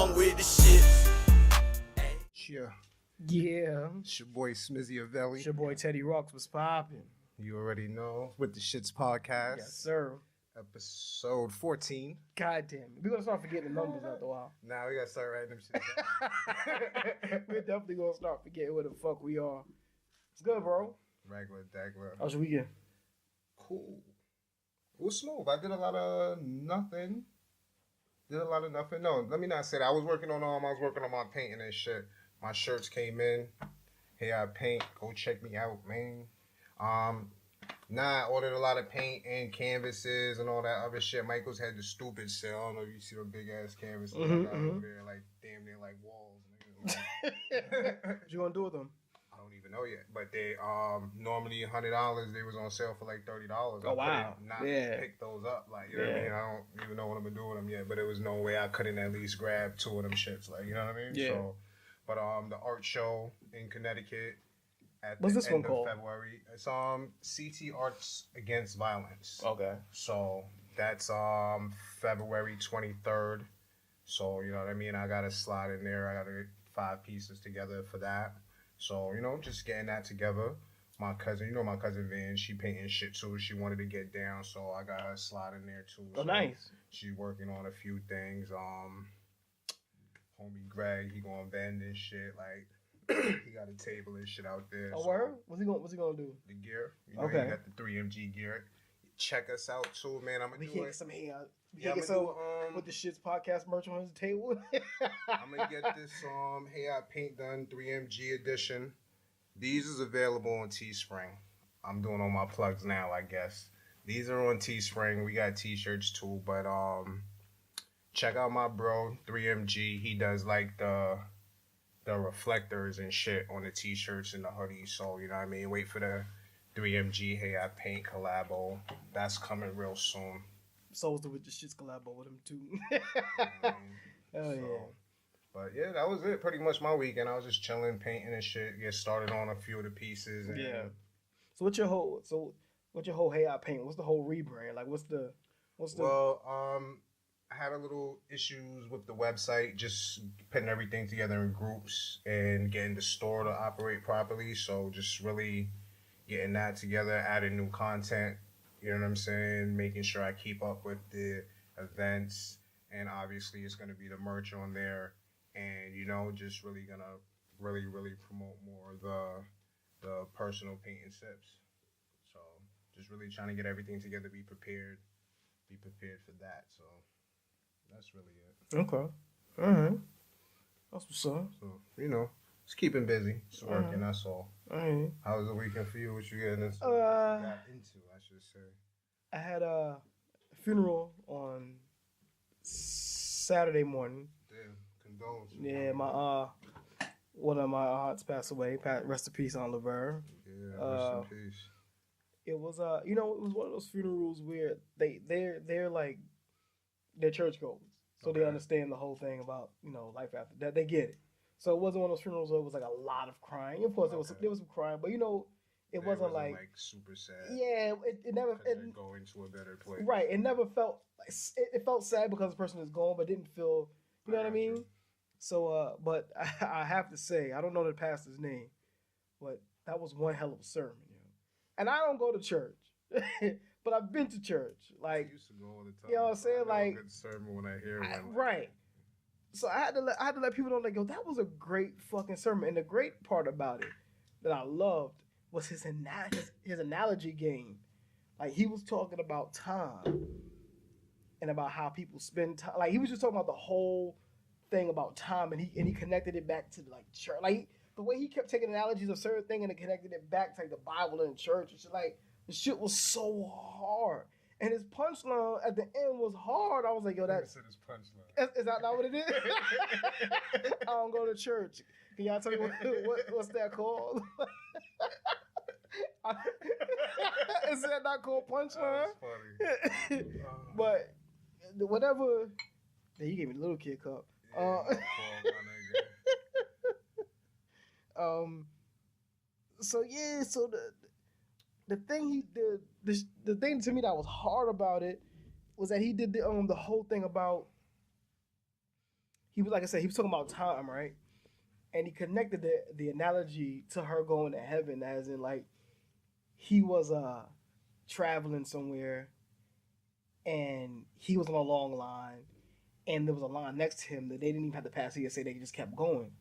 along with the shit. Yeah. It's your boy Smizzy-Teddy. It's your boy Teddy Rocks was popping. You already know. With the Shits Podcast. Yes, sir. Episode 14. God damn it. We're going to start forgetting the numbers after a while. Now we got to start writing them shit down. We're definitely going to start forgetting where the fuck we are. It's good, bro. Regular, dagler. How's your weekend? Cool. It was smooth. I did a lot of nothing. No, let me not say that. I was working on my painting and shit. My shirts came in. Hey, I paint. Go check me out, man. I ordered a lot of paint and canvases and all that other shit. Michael's had the stupid sale. I don't know if you see the big ass canvases over there, like damn near like walls. What you gonna do with them? I don't even know yet. But they normally $100. They was on sale for like $30. Oh wow! Pick those up. Like you know what I mean? I don't even know what I'm gonna do with them yet. But there was no way I couldn't at least grab two of them shits. Like you know what I mean? Yeah. So, but the art show in Connecticut. What's this one called? February. It's CT Arts Against Violence. Okay. So that's February 23rd. So you know what I mean. I gotta slide in there. I gotta get 5 pieces together for that. So you know, just getting that together. My cousin Van, she painting shit too. She wanted to get down, so I got her slide in there too. Oh, so nice. She's working on a few things. Homie Greg, he gonna bend and shit like. He got a table and shit out there. Oh, word? What's he gonna do? The gear. You know, okay. He got the 3MG gear. Check us out too, man. I'm gonna do it. Some hair. With the Shits Podcast merch on his table. I'm gonna get this Hey I Paint Done 3MG edition. These is available on Teespring. I'm doing all my plugs now, I guess. These are on Teespring. We got t-shirts too, but check out my bro 3MG. He does like the reflectors and shit on the t-shirts and the hoodies. So, you know what I mean? Wait for the 3MG Hey I Paint collabo. That's coming real soon. So is the With the Shits collabo with him too. Yeah. But yeah, that was it. Pretty much my weekend. I was just chilling, painting and shit. Get started on a few of the pieces. And yeah. So what's your whole Hey I Paint? What's the whole rebrand? Like what's the I had a little issues with the website, just putting everything together in groups and getting the store to operate properly. So just really getting that together, adding new content, you know what I'm saying? Making sure I keep up with the events. And obviously it's going to be the merch on there. And, you know, just really going to really promote more the personal painting tips. So just really trying to get everything together, be prepared for that. So that's really it. Okay. All right. That's what's up. So, you know, it's keeping busy. It's working, that's all. All right. How was the weekend for you? What you got into, I should say? I had a funeral on Saturday morning. Damn, condolences. Yeah, one of my aunts passed away. Rest in peace, Aunt Laverne. Yeah, rest in peace. It was it was one of those funerals where they're like they're churchgoers, so they understand the whole thing about life after that. They get it. So it wasn't one of those funerals where it was like a lot of crying. Of course, there was some crying, but it wasn't like super sad. Yeah, it never. They're going to a better place. Right. It never felt. It felt sad because the person is gone, but didn't feel. You know what I mean? You. So, but I have to say, I don't know the pastor's name, but that was one hell of a sermon. And I don't go to church, but I've been to church. Like I used to go all the time. You know what I'm saying? Like good sermon when I hear one. Right. So I had to let people know, like, yo, that was a great fucking sermon. And the great part about it that I loved was his analogy game. Like he was talking about time and about how people spend time. Like he was just talking about the whole thing about time, and he connected it back to like church. Like the way he kept taking analogies of certain thing and then connected it back to like the Bible and church and shit. Like the shit was so hard. And his punchline at the end was hard. I was like, yo, that's his punchline. Is that not what it is? I don't go to church. Can y'all tell me what's that called? Is that not called punchline? That's funny. But whatever. Yeah, you gave me the little kid cup. So the thing the thing to me that was hard about it was that he did the whole thing about he was like I said, he was talking about time, right? And he connected the analogy to her going to heaven, as in like he was traveling somewhere, and he was on a long line, and there was a line next to him that they didn't even have to pass say they just kept going.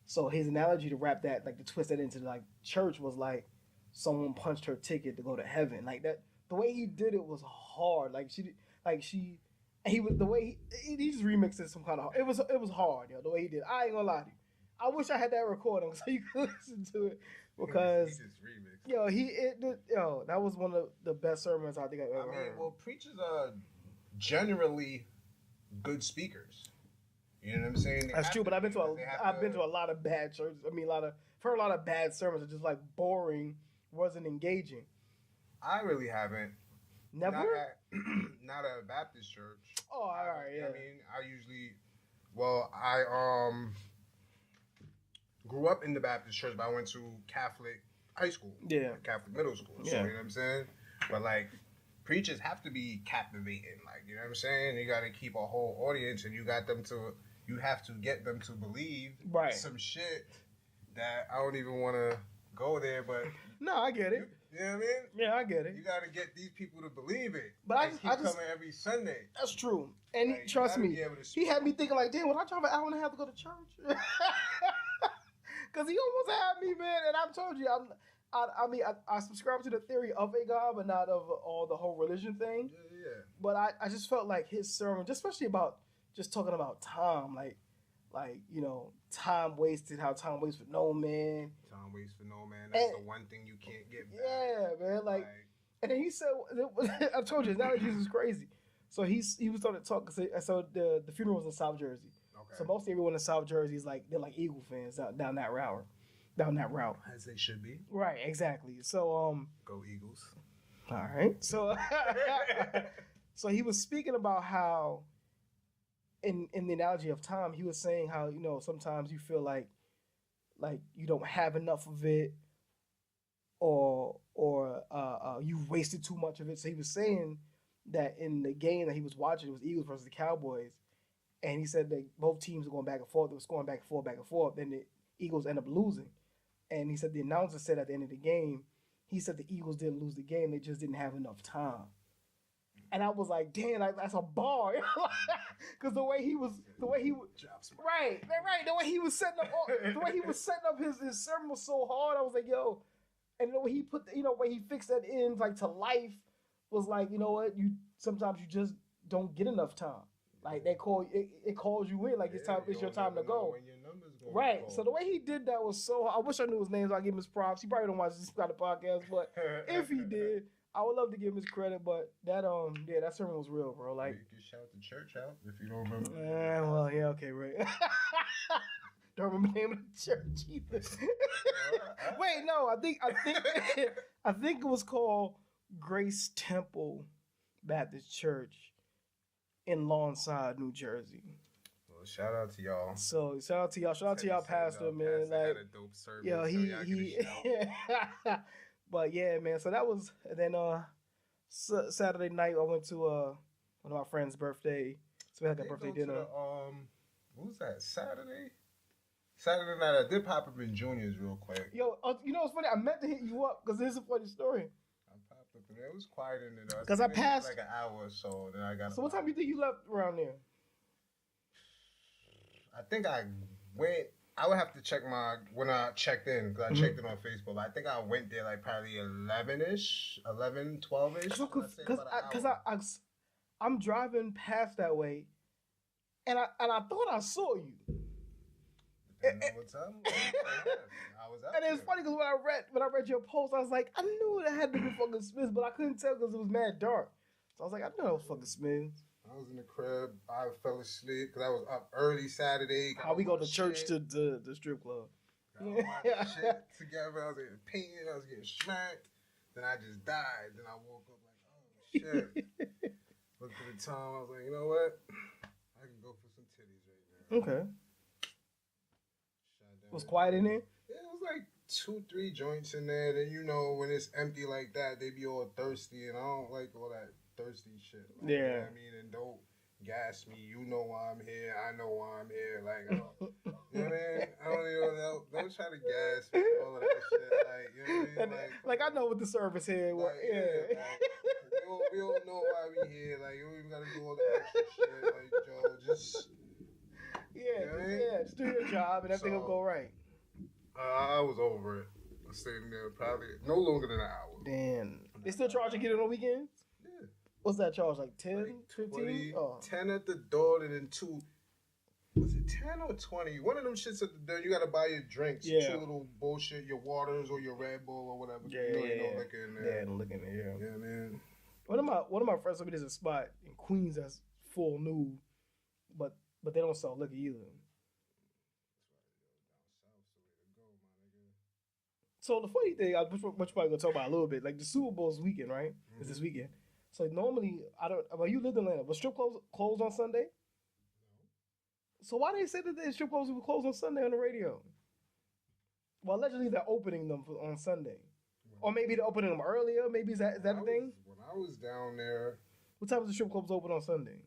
So his analogy to wrap that, like to twist that into like church, was like someone punched her ticket to go to heaven. Like that, the way he did it was hard. He was the way he just remixed it some kind of. It was hard, yo. The way he did. I ain't gonna lie to you. I wish I had that recording so you could listen to it because he just remixed. that was one of the best sermons I think I've ever heard. Well, preachers are generally good speakers. You know what I'm saying? That's true, but I've been to a lot of bad churches. I mean, I've heard a lot of bad sermons that just like boring, wasn't engaging. I really haven't. Never? Not at a Baptist church. Oh, all right, yeah. I mean, I grew up in the Baptist church, but I went to Catholic high school. Yeah. Catholic middle school. So, Yeah. you know what I'm saying? But, like, preachers have to be captivating. Like, you know what I'm saying? You got to keep a whole audience, and you have to get them to believe some shit that I don't even want to go there, but... No, I get it. You know what I mean? Yeah, I get it. You got to get these people to believe it. But I just coming every Sunday. That's true. And like, trust me, he had me thinking like, damn, would I drive an hour and a half to go to church? Because he almost had me, man. And I've told you, I subscribe to the theory of a God, but not of all the whole religion thing. Yeah. But I just felt like his sermon, especially about just talking about time, like time wasted, how time waits for no man. Time waits for no man. That's the one thing you can't get back. Yeah, man. Like, and then he said, I told you, his analogy is crazy. So he was starting to talk. So the funeral was in South Jersey. Okay. So most everyone in South Jersey is like, they're like Eagle fans down that route. As they should be. Right, exactly. So Go Eagles. All right. So so he was speaking about how in the analogy of time, he was saying how, sometimes you feel like you don't have enough of it, or you've wasted too much of it. So he was saying that in the game that he was watching, it was Eagles versus the Cowboys, and he said that both teams were going back and forth. They were scoring back and forth, back and forth. Then the Eagles ended up losing, and he said the announcer said at the end of the game, he said the Eagles didn't lose the game; they just didn't have enough time. And I was like, damn, that's a bar. Because the way he was right. The way he was setting up his sermon was so hard. I was like, yo, and the way he put, way he fixed that in like to life was like, you know what, sometimes you just don't get enough time. Like it calls you in, like it's your time to go. When your number's going right. So the way he did that was so. I wish I knew his name, so I give him his props. He probably don't watch this kind of podcast, but if he did, I would love to give him his credit. But that that sermon was real, bro. Like you can shout the church out if you don't remember. Well, yeah, okay, right. Don't remember the name of the church either. Wait, no, I think it was called Grace Temple Baptist Church in Lawnside, New Jersey. Well, shout out to y'all. So shout out to y'all. Shout out to y'all, pastor, man. Pastor had a dope service. Yeah, he. But yeah, man. So that was. And then Saturday night, I went to one of my friend's birthday. So we had a birthday dinner. What was that? Saturday night, I did pop up in Junior's real quick. Yo, you know what's funny? I meant to hit you up because this is a funny story. I popped up in there. It was quiet in there. Because I passed like an hour or so. Then I got. So what time do you think you left around there? I think I went. I would have to check when I checked in, because I checked in on Facebook. I think I went there like probably 11-ish, 11, 12-ish. Because I'm driving past that way, and I thought I saw you. Depending on what time. I was out and it was funny because when I read your post, I was like, I knew it had to be fucking Smith, but I couldn't tell because it was mad dark. So I was like, I knew it was fucking Smith. I was in the crib. I fell asleep because I was up early Saturday. How we go to church to the strip club. Got shit together. I was getting pain. I was getting smacked. Then I just died. Then I woke up like, oh shit. Looked at the time. I was like, you know what? I can go for some titties right now. Okay. It was quiet in there? Yeah, it was like 2-3 joints in there. Then when it's empty like that, they be all thirsty, and I don't like all that thirsty shit. Like, yeah. You know what I mean? And gas me. You know why I'm here. I know why I'm here. Like, you know what I mean? I don't even know. Don't try to gas me. All of that shit. Like, you know what I mean? Like, I know what the service here. Like, Yeah. Like, we don't know why we here. Like, you don't even gotta do all the extra shit. Like, Joe, just Just do your job and everything will go right. I was over it. I stayed in there probably no longer than an hour. Damn. They still charging get it on weekends? Yeah. What's that charge? Like 10, Like 15? 10 at the door and then 2. Was it 10 or 20? One of them shits at the door. You gotta buy your drinks. Yeah. 2 little bullshit, your waters or your Red Bull or whatever. Yeah, you know, yeah. no liquor in there. Yeah, no liquor in there, yeah. Yeah, man. One of my friends told me there's a spot in Queens that's full nude, but they don't sell liquor either. So the funny thing, which we're probably gonna talk about a little bit, like the Super Bowl's weekend, right? It's this weekend. So normally, well, you lived in Atlanta, but strip clubs closed on Sunday. So why they say that the strip clubs were closed on Sunday on the radio? Well, allegedly they're opening them on Sunday, or maybe they're opening them earlier. Maybe is that the thing? When I was down there, what time was the strip clubs open on Sunday?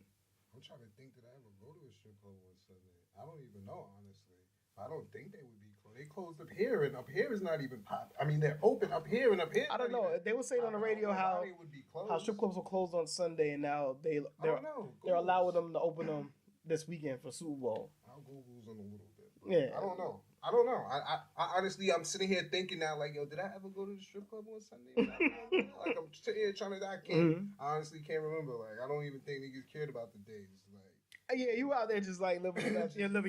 I'm trying to think, did I ever go to a strip club on Sunday? I don't even know, honestly. I don't think they would be closed. They closed up here, and up here is not even pop. I mean, they're open up here, and up here. I don't know. They were saying on the radio how strip clubs were closed on Sunday, and now they're allowing them to open them this weekend for Super Bowl. I'll Google's in a little bit. Yeah. I don't know. I honestly, I'm sitting here thinking now, like, yo, did I ever go to the strip club on Sunday? Like, I'm sitting here trying to, I honestly can't remember. Like, I don't even think niggas cared about the days. Like, yeah, you out there just like living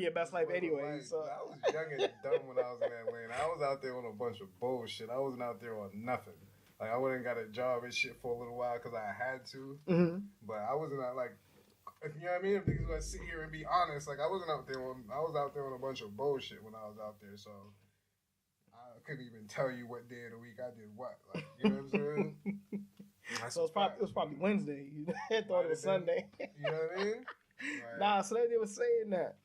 your best life anyway. So I was young and dumb when I was in Atlanta. I was out there on a bunch of bullshit. I wasn't out there on nothing. Like, I went and got a job and shit for a little while because I had to. Mm-hmm. But I wasn't out, like, you know what I mean? If niggas gonna sit here and be honest, like, I was out there on a bunch of bullshit when I was out there, so I couldn't even tell you what day of the week I did what. Like, you know what I'm saying? So it was probably Wednesday. You thought it was Sunday. You know what I mean? Like, nah, so they were saying that.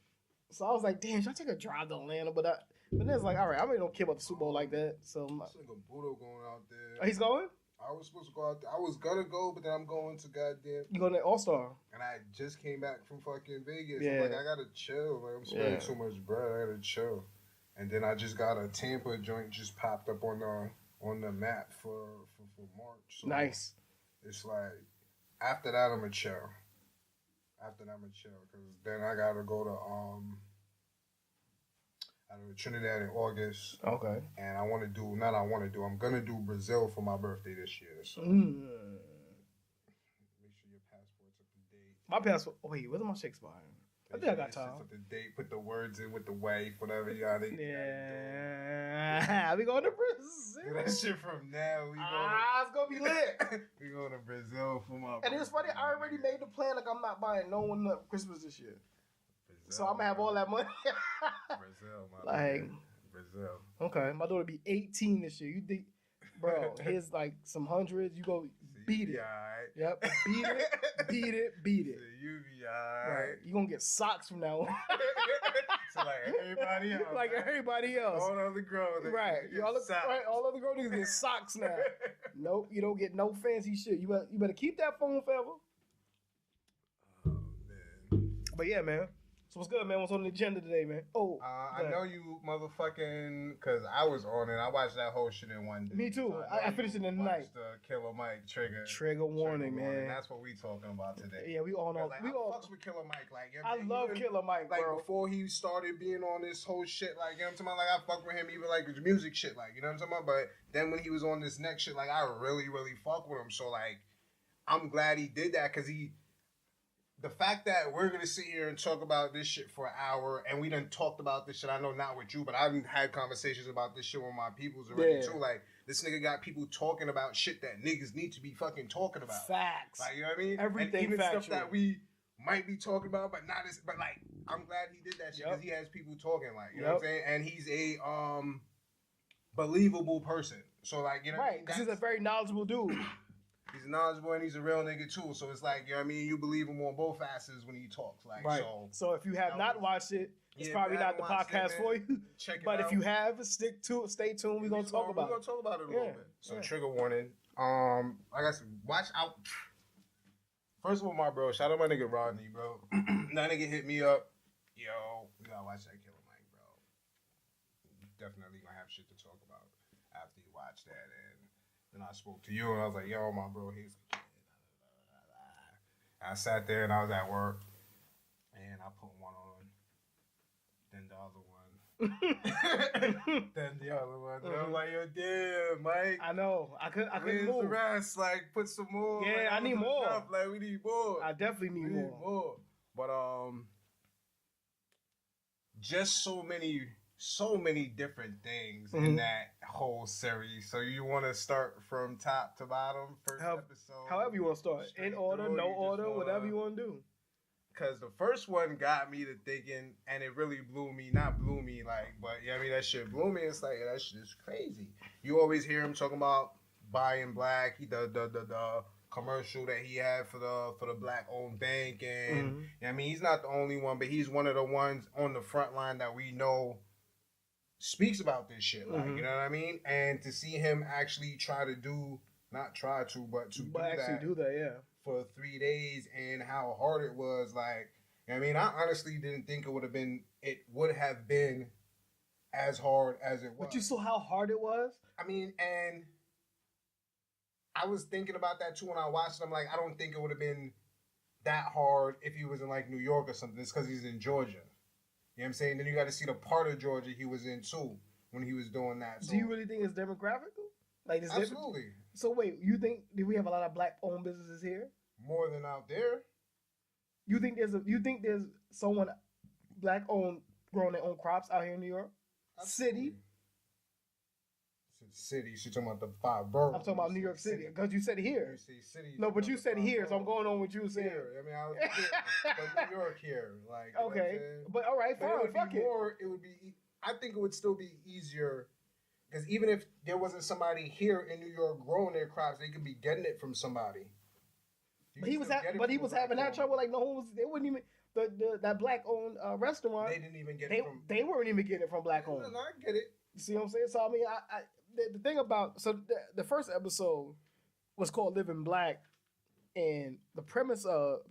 So I was like, damn, should I take a drive to Atlanta? But then it's like, all right, I really don't care about the Super Bowl like that. So I'm like, this nigga Budo going out there. Oh, he's going? I was supposed to go out there. I was gonna go, but then I'm going to goddamn. You going to All-Star? And I just came back from fucking Vegas. Yeah. I'm like, I gotta chill. Like, I'm spending too much bread. I gotta chill. And then I just got a Tampa joint just popped up on the map for March. So nice. It's like, after that, I'm gonna chill. Because then I gotta go to Trinidad in August. Okay. And I'm gonna do Brazil for my birthday this year. So make sure your passport's up to date. My passport. Oh, wait, where's my shit expiring? I think I got time. Up to date. Put the words in with the wife, whatever you got. Yeah. We going to Brazil. Do that shit from now. It's gonna be lit. We going to Brazil for my. And it's funny. I already made the plan. Like, I'm not buying no one Christmas this year. So I'm gonna have all that money. Brazil, my like Brazil. Okay, my daughter be 18 this year. You think, bro? Here's like some hundreds. You go beat it. Right. Yep, beat it. So you be alright. Right. You gonna get socks from now on. So like everybody else. Like everybody else. All other girls. Right. All other girls niggas get socks now. Nope, you don't get no fancy shit. You better keep that phone forever. Oh man. But yeah, man. So what's good, man? What's on the agenda today, man? Oh, I know you motherfucking, because I was on it. I watched that whole shit in one day. Me too. I finished it in the night. The Killer Mike Trigger warning, man. That's what we talking about today. Yeah, we all know. Like, we all fucks with Killer Mike. Like, you know I love Killer Mike, like, bro. before he started being on this whole shit, like, you know what I'm talking about? Like, I fuck with him even, like, his music shit, like, you know what I'm talking about? But then when he was on this next shit, like, I really, really fuck with him. So, like, I'm glad he did that, because the fact that we're going to sit here and talk about this shit for an hour, and we done talked about this shit, I know not with you, but I've had conversations about this shit with my peoples already, too. Like, this nigga got people talking about shit that niggas need to be fucking talking about. Facts. Like, you know what I mean? Everything and even factual. stuff that we might be talking about, but not as, but like, I'm glad he did that shit, because he has people talking, like, you know what I'm saying? And he's a, believable person. So, like, you know what I mean? Because he's a very knowledgeable dude. He's knowledgeable and he's a real nigga too. So it's like, you know what I mean? You believe him on both facets when he talks. Like, right. So if you have not watched it, it's probably not the podcast for you. Check it but out. if you have, stay tuned. We're going to talk about it. We're going to talk about it a little bit. So trigger warning. Like I said, watch out. First of all, my bro, shout out my nigga Rodney, bro. That nigga hit me up. Yo, we gotta watch that Killer Mike, bro. Definitely gonna have shit to talk about after you watch that. And then I spoke to you and I was like, yo, my bro, he's a kid. I sat there and I was at work and I put one on, then the other one, then the other one. And I'm like, yo, damn, Mike. I know. I couldn't Where's move. the rest? Like, put some more. Yeah, like, I need more. Enough. Like, we need more. I definitely need more. But just so many different things in that whole series. So you want to start from top to bottom, first episode? However you want to start. In order, no order, whatever you want to do. Because the first one got me to thinking, and it really not blew me, like, but yeah, I mean, that shit blew me. It's like, yeah, that shit is crazy. You always hear him talking about buying black. He the commercial that he had for the black owned bank, and I mean, he's not the only one, but he's one of the ones on the front line that we know speaks about this shit, like, you know what I mean? And to see him actually do that, yeah, for 3 days, and how hard it was, like, you know what I mean? I honestly didn't think it would have been as hard as it was. But you saw how hard it was? I mean, and I was thinking about that too when I watched it. I'm like, I don't think it would have been that hard if he was in like New York or something. It's because he's in Georgia. You know what I'm saying? Then you got to see the part of Georgia he was in too when he was doing that. So, do you really think it's demographical? Like, it's absolutely. So wait, do we have a lot of black owned businesses here? More than out there. You think there's someone black owned growing their own crops out here in New York? Absolutely. City. She's talking about the 5 boroughs. I'm talking about New York City because you said here. You say city. No, but you said here, so I'm going on with you saying. Here. I mean, I was here, but New York here, like. Okay, but all right, fine. Fuck it. It would be. I think it would still be easier, because even if there wasn't somebody here in New York growing their crops, they could be getting it from somebody. But he was having that trouble. Like, no one was. They wouldn't even. That black owned restaurant. They didn't even get it from. They weren't even getting it from black owned. No, I get it. You see what I'm saying? So I mean, the thing about the first episode was called Living Black, and the premise of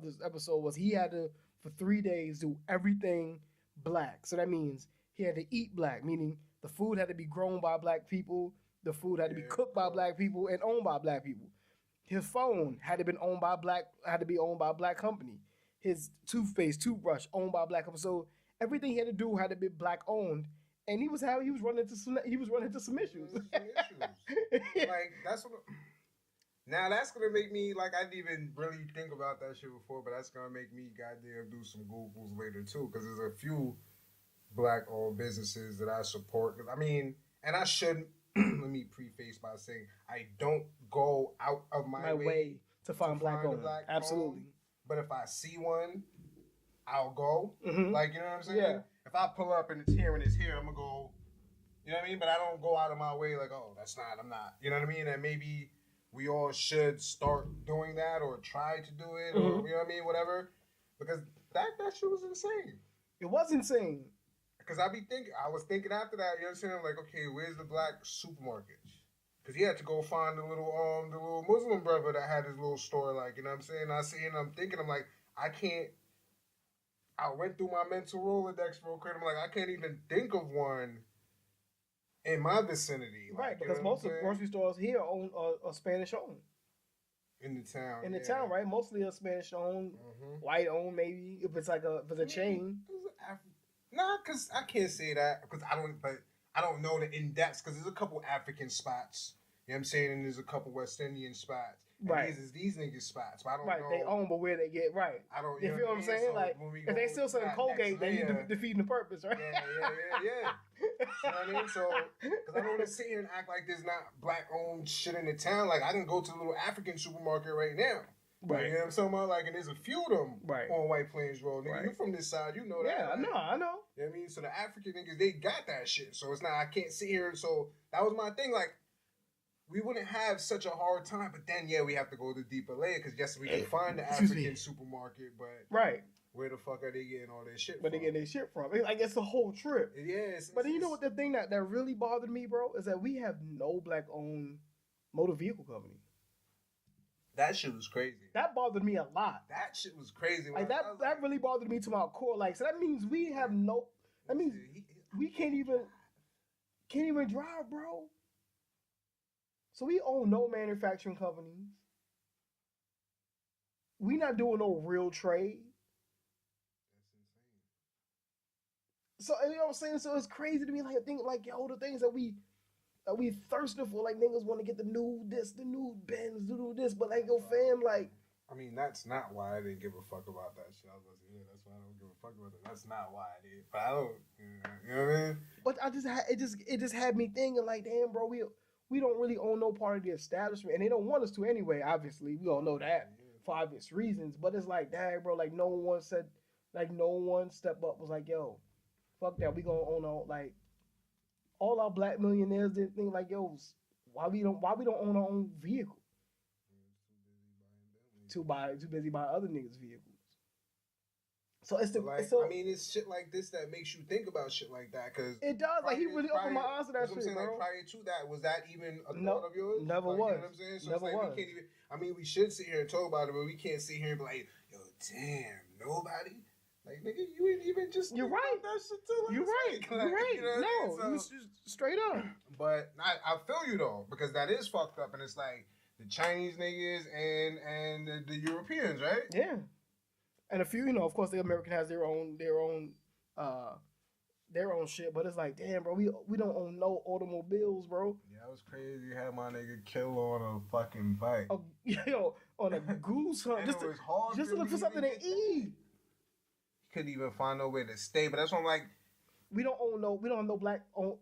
this episode was he had to for 3 days do everything black. So that means he had to eat black, meaning the food had to be grown by black people, the food had to be cooked by black people and owned by black people. His phone had to be owned by a black company. His toothpaste, toothbrush owned by a black company. So everything he had to do had to be black owned. And he was running into some issues. Like, that's what. Now that's gonna make me, like, I didn't even really think about that shit before, but that's gonna make me goddamn do some Googles later too, because there's a few black-owned businesses that I support. I mean, and I shouldn't. Let me preface by saying I don't go out of my way to find black-owned. Absolutely. But if I see one, I'll go. Mm-hmm. Like, you know what I'm saying? Yeah. If I pull up and it's here, I'm gonna go, you know what I mean? But I don't go out of my way like, oh, I'm not. You know what I mean? And maybe we all should start doing that or try to do it, or, you know what I mean? Whatever. Because that shit was insane. It was insane. Because I was thinking after that, you know what I'm saying? I'm like, okay, where's the black supermarkets? Because he had to go find the little Muslim brother that had his little store, like, you know what I'm saying? I'm thinking, I'm like, I went through my mental Rolodex real quick. I'm like, I can't even think of one in my vicinity. Right, because most of the grocery stores here are Spanish owned. In the town. In the town, right? Mostly are Spanish owned, white owned maybe, if it's a chain. Nah, because I can't say that, because I don't know the in-depth, because there's a couple African spots, you know what I'm saying, and there's a couple West Indian spots. Right. These niggas spots, but I don't know. Right, they own, but where they get, right. I don't, you feel what I'm saying? So like, if they still selling Colgate, then you're defeating the purpose, right? Yeah. You know what I mean? So, because I don't want to sit here and act like there's not black-owned shit in the town. Like, I can go to the little African supermarket right now. Right. You know what I'm talking about? Like, and there's a few of them on White Plains Road. Nigga, you from this side, you know that. Yeah, like, I know. You know what I mean? So the African niggas, they got that shit. So it's not, I can't sit here. So that was my thing. Like, we wouldn't have such a hard time, but then, we have to go to deeper layer, because yes, we can find the African supermarket, but where the fuck are they getting all their shit from? Where they getting their shit from? Like, it's the whole trip. Yes. But you know what the thing that really bothered me, bro, is that we have no black-owned motor vehicle company. That shit was crazy. That bothered me a lot. That shit was crazy. Like that really bothered me to my core. Like, so that means we have no. That means we can't even drive, bro. So we own no manufacturing companies. We not doing no real trade. That's insane. So you know what I'm saying? So it's crazy to me. Like, think like yo, the things that we thirsting for. Like niggas want to get the new this, the new Benz, the new this, but like yo, fam, like. I mean, that's not why I didn't give a fuck about that shit. I was like, yeah, that's why I don't give a fuck about that. That's not why I did. But I don't, you know what I mean? But it just had me thinking like, damn, bro, we don't really own no part of the establishment, and they don't want us to anyway. Obviously, we all know that for obvious reasons. But it's like, dang, bro, like no one stepped up was like, yo, fuck that, we gonna own all our black millionaires didn't think like, yo, why we don't own our own vehicle? Too busy buying other niggas' vehicles. So it's I mean, it's shit like this that makes you think about shit like that, cause it does. Like he really opened my eyes to that shit, bro. Like prior to that, was that even a thought of yours? Never was. You know what I'm saying? So never it's like was. we can't even. I mean, we should sit here and talk about it, but we can't sit here and be like, yo, damn, nobody. Like, nigga, you ain't even just. You're right. That shit too. You're right. Like, You're right. you know No, I mean? so, straight up. But I feel you though, because that is fucked up, and it's like. The Chinese niggas and the Europeans, right? Yeah, and a few, you know, of course, the American has their own shit, but it's like, damn, bro, we don't own no automobiles, bro. Yeah, it was crazy. You had my nigga kill on a fucking bike. Yo, on a goose hunt, just to look for something to eat. He couldn't even find no way to stay, but that's what I'm like. We don't have no black own.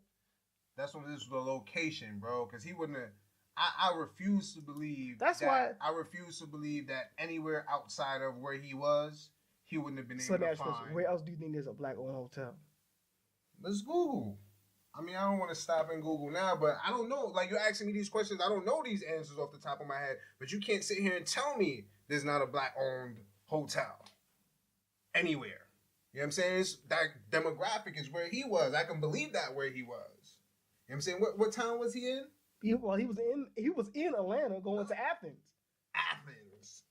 That's what this was the location, bro, because he wouldn't have. I refuse to believe. I refuse to believe that anywhere outside of where he was, he wouldn't have been able to find. Where else do you think there's a black-owned hotel? Let's Google. I mean, I don't want to stop and Google now, but I don't know. Like, you're asking me these questions, I don't know these answers off the top of my head. But you can't sit here and tell me there's not a black-owned hotel anywhere. You know what I'm saying? That demographic is where he was. I can believe that where he was. You know what I'm saying? What town was he in? He was in Atlanta going to Athens. Athens.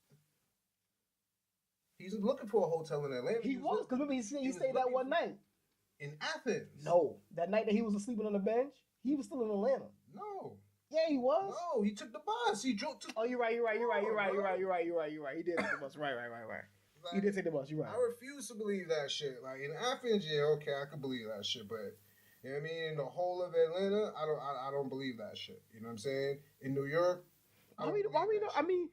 He's looking for a hotel in Atlanta. He was, because remember he stayed that one night. In Athens? No. That night that he was sleeping on the bench, he was still in Atlanta. No. Yeah, he was. No, he took the bus. He drove to. Oh, you're right. He did take the bus. Right. Like, he did take the bus. You're right. I refuse to believe that shit. Like in Athens, yeah, okay, I could believe that shit, but you know what I mean? In the whole of Atlanta, I don't believe that shit. You know what I'm saying? In New York, why we don't? I mean,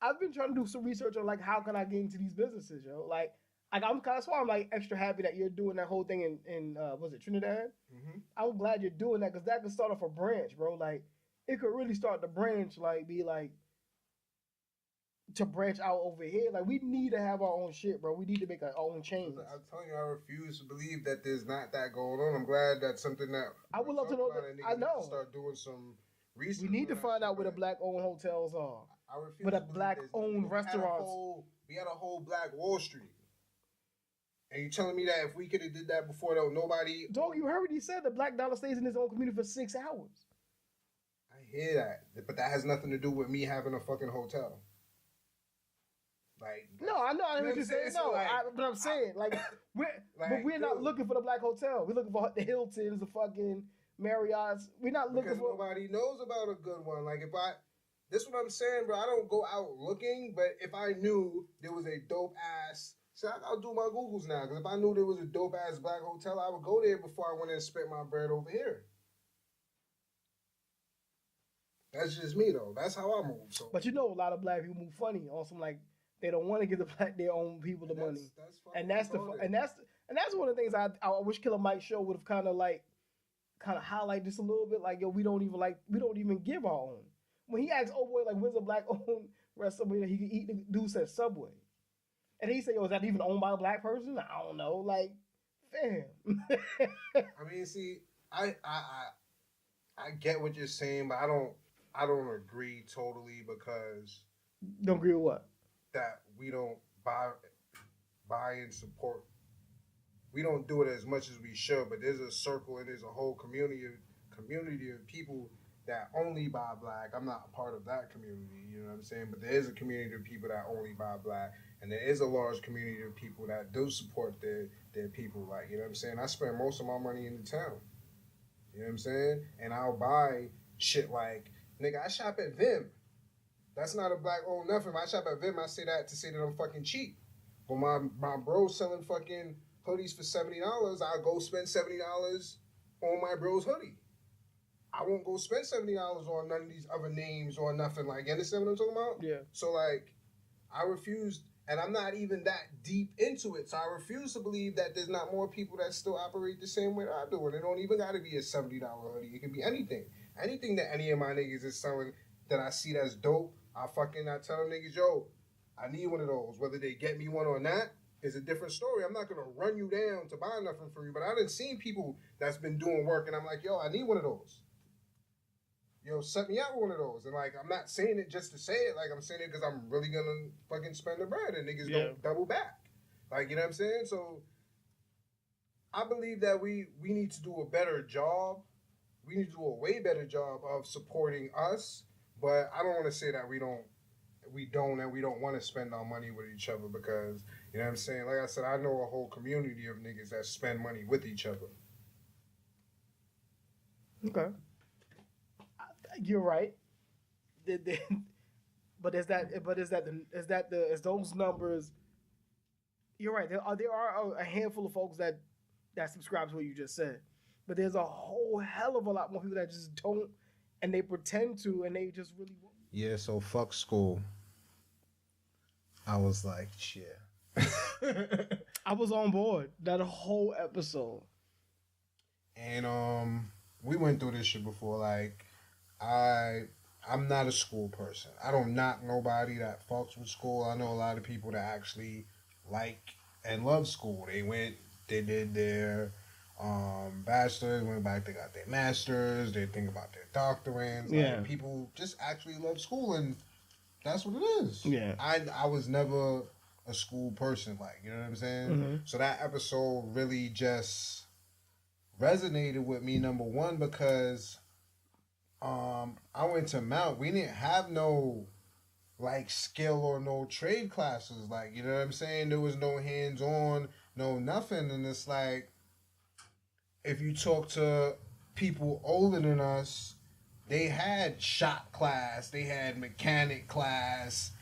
I've been trying to do some research on like how can I get into these businesses, yo? Like that's why I'm like extra happy that you're doing that whole thing in was it Trinidad? Mm-hmm. I'm glad you're doing that because that could start off a branch, bro. Like it could really start the branch, like be like to branch out over here. Like we need to have our own shit, bro. We need to make our own chains. I'm telling you, I refuse to believe that there's not that going on. I'm glad that's something that I would love to know. I know. Start doing some research. We need to find out where the black-owned hotels are. I refuse. Where the black-owned restaurants. We had a whole Black Wall Street. And you telling me that if we could have did that before, though, nobody... Dog, you heard what he said. The black dollar stays in his own community for 6 hours. I hear that. But that has nothing to do with me having a fucking hotel. Like... No, I know. I know what you're saying. No, but I'm saying, we're not looking for the black hotel. We're looking for the Hiltons, the fucking Marriotts. We're not looking for... nobody knows about a good one. Like, if I... This is what I'm saying, bro. I don't go out looking, but if I knew there was a dope-ass... So I'll do my Googles now, because if I knew there was a dope-ass black hotel, I would go there before I went and spent my bread over here. That's just me, though. That's how I move. So. But you know a lot of black people move funny on some, like, they don't want to give their own people the money. That's one of the things I wish Killer Mike's show would have kind of highlight just a little bit, like, yo, we don't even give our own. When he asked, oh boy, like, where's a black-owned restaurant that he can eat? The dude said Subway. And he said, yo, is that even owned by a black person? I don't know. Like, fam. I mean, see, I get what you're saying, but I don't agree totally because... Don't agree with what? That we don't buy and support. We don't do it as much as we should, but there's a circle and there's a whole community of people that only buy black. I'm not a part of that community, you know what I'm saying? But there is a community of people that only buy black, and there is a large community of people that do support their people. Like, you know what I'm saying? I spend most of my money in the town. You know what I'm saying? And I'll buy shit like, nigga, I shop at Vim. That's not a black owned nothing. If I shop at Vim, I say that to say that I'm fucking cheap. But my bro selling fucking hoodies for $70, I'll go spend $70 on my bro's hoodie. I won't go spend $70 on none of these other names or nothing. Like, you understand what I'm talking about? Yeah. So, like, I refuse, and I'm not even that deep into it. So I refuse to believe that there's not more people that still operate the same way that I do. And it don't even got to be a $70 hoodie. It can be anything. Anything that any of my niggas is selling that I see that's dope, I tell them niggas, yo, I need one of those. Whether they get me one or not is a different story. I'm not going to run you down to buy nothing for you. But I done seen people that's been doing work, and I'm like, yo, I need one of those. Yo, set me out with one of those. And, like, I'm not saying it just to say it. Like, I'm saying it because I'm really going to fucking spend the bread. And niggas don't double back. Like, you know what I'm saying? So, I believe that we need to do a better job. We need to do a way better job of supporting us. But I don't want to say that we don't want to spend our money with each other because, you know what I'm saying? Like I said, I know a whole community of niggas that spend money with each other. Okay. You're right. But is those numbers? You're right. There are a handful of folks that subscribe to what you just said, but there's a whole hell of a lot more people that just don't, and they pretend to, and they just really won't. Yeah. So fuck school. I was like, shit. I was on board that whole episode. And we went through this shit before. Like, I'm not a school person. I don't knock nobody that fucks with school. I know a lot of people that actually like and love school. They did their bachelor's, went back, they got their master's, they think about their doctorates. Yeah. Like, people just actually love school, and that's what it is. Yeah. I was never a school person, like, you know what I'm saying? Mm-hmm. So that episode really just resonated with me, number one, because I went to Mount. We didn't have no like skill or no trade classes, like, you know what I'm saying? There was no hands-on, no nothing. And it's like, if you talk to people older than us, they had shop class, they had mechanic class,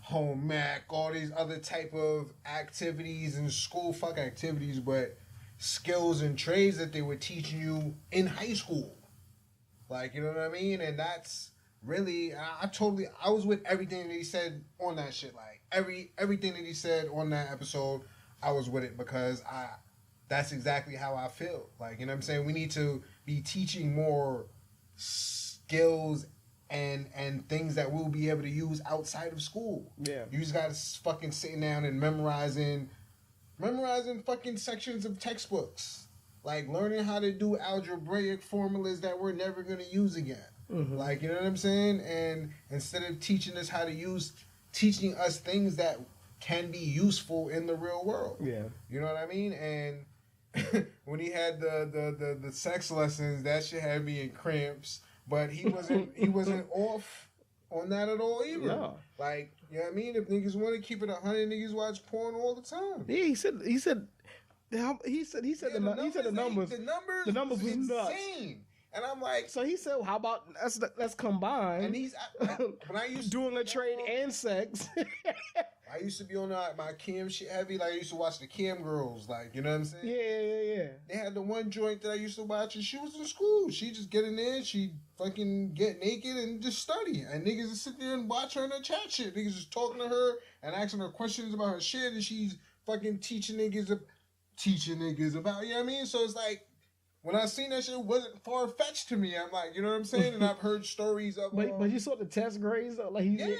home ec, all these other type of activities in school, fuck activities, but skills and trades that they were teaching you in high school. Like, you know what I mean? And that's really, I was with everything that he said on that shit. Like, everything that he said on that episode, I was with it because that's exactly how I feel. Like, you know what I'm saying? We need to be teaching more skills and things that we'll be able to use outside of school. Yeah. You just gotta fucking sitting down and memorizing fucking sections of textbooks. Like, learning how to do algebraic formulas that we're never going to use again. Mm-hmm. Like, you know what I'm saying? And instead of teaching us teaching us things that can be useful in the real world. Yeah. You know what I mean? And when he had the sex lessons, that shit had me in cramps. But he wasn't off on that at all either. No. Like, you know what I mean? If niggas want to keep it 100, niggas watch porn all the time. Yeah, he said the numbers. The numbers was nuts. Insane. And I'm like, so he said, how about let's combine? And he's when I used doing a trade and sex. I used to be on my cam shit heavy. Like, I used to watch the cam girls. Like, you know what I'm saying? Yeah. They had the one joint that I used to watch, and she was in school. She just get in there, she fucking get naked and just study. And niggas just sit there and watch her in her chat shit. Niggas just talking to her and asking her questions about her shit, and she's fucking teaching niggas about, you know what I mean? So it's like, when I seen that shit, it wasn't far-fetched to me. I'm like, you know what I'm saying? And I've heard stories of... But you saw the test grades, though? Like, they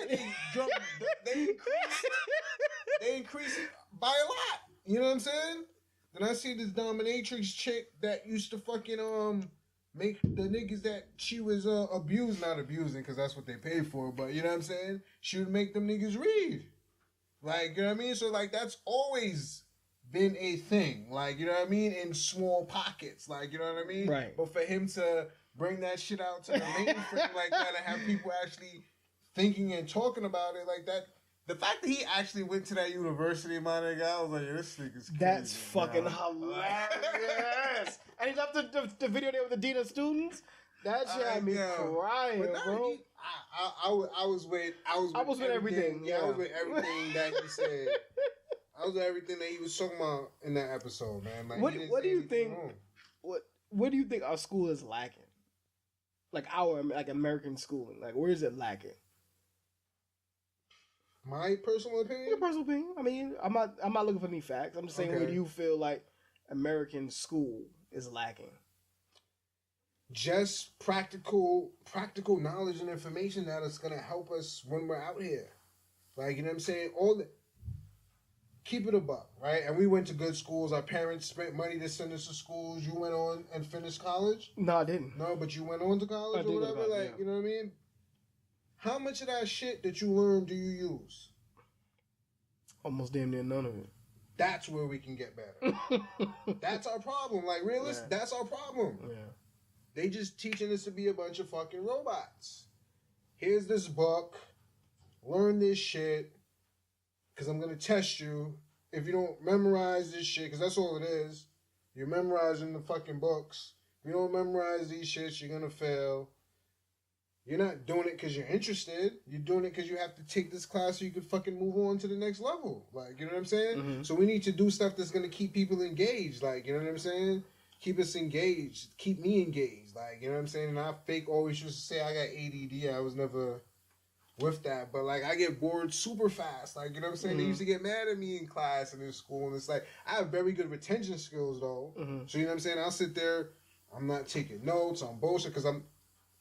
increased it by a lot. You know what I'm saying? Then I see this dominatrix chick that used to fucking make the niggas that she was not abusing, because that's what they paid for, but you know what I'm saying? She would make them niggas read. Like, you know what I mean? So, like, that's always been a thing, like, you know what I mean, in small pockets, like, you know what I mean? Right. But for him to bring that shit out to the mainframe like that and have people actually thinking and talking about it like that. The fact that he actually went to that university, my nigga, I was like, this nigga's crazy. That's fucking hilarious. And he left the video there with the dean of students. That shit had me crying, bro. I was with everything. Yeah, I was with everything that he said. I was with everything that he was talking about in that episode, man. Like, what do you think? What do you think our school is lacking? Like our American schooling, like where is it lacking? My personal opinion. Your personal opinion. I mean, I'm not looking for any facts. I'm just saying, where do you feel like American school is lacking? Just practical knowledge and information that is gonna help us when we're out here. Like, you know what I'm saying? Keep it a buck, right? And we went to good schools. Our parents spent money to send us to schools. You went on and finished college? No, I didn't. No, but you went on to college or whatever? College, you know what I mean? How much of that shit that you learned do you use? Almost damn near none of it. That's where we can get better. That's our problem. Like, realistic, that's our problem. Yeah. They just teaching us to be a bunch of fucking robots. Here's this book. Learn this shit. Because I'm going to test you. If you don't memorize this shit, because that's all it is. You're memorizing the fucking books. If you don't memorize these shits, you're going to fail. You're not doing it because you're interested. You're doing it because you have to take this class so you can fucking move on to the next level. Like, you know what I'm saying? Mm-hmm. So we need to do stuff that's going to keep people engaged. Like, you know what I'm saying? Keep us engaged. Keep me engaged. Like, you know what I'm saying? And I always used to say I got ADD. I was never with that. But, like, I get bored super fast. Like, you know what I'm saying? Mm-hmm. They used to get mad at me in class and in school. And it's like, I have very good retention skills, though. Mm-hmm. So, you know what I'm saying? I'll sit there. I'm not taking notes. I'm bullshit because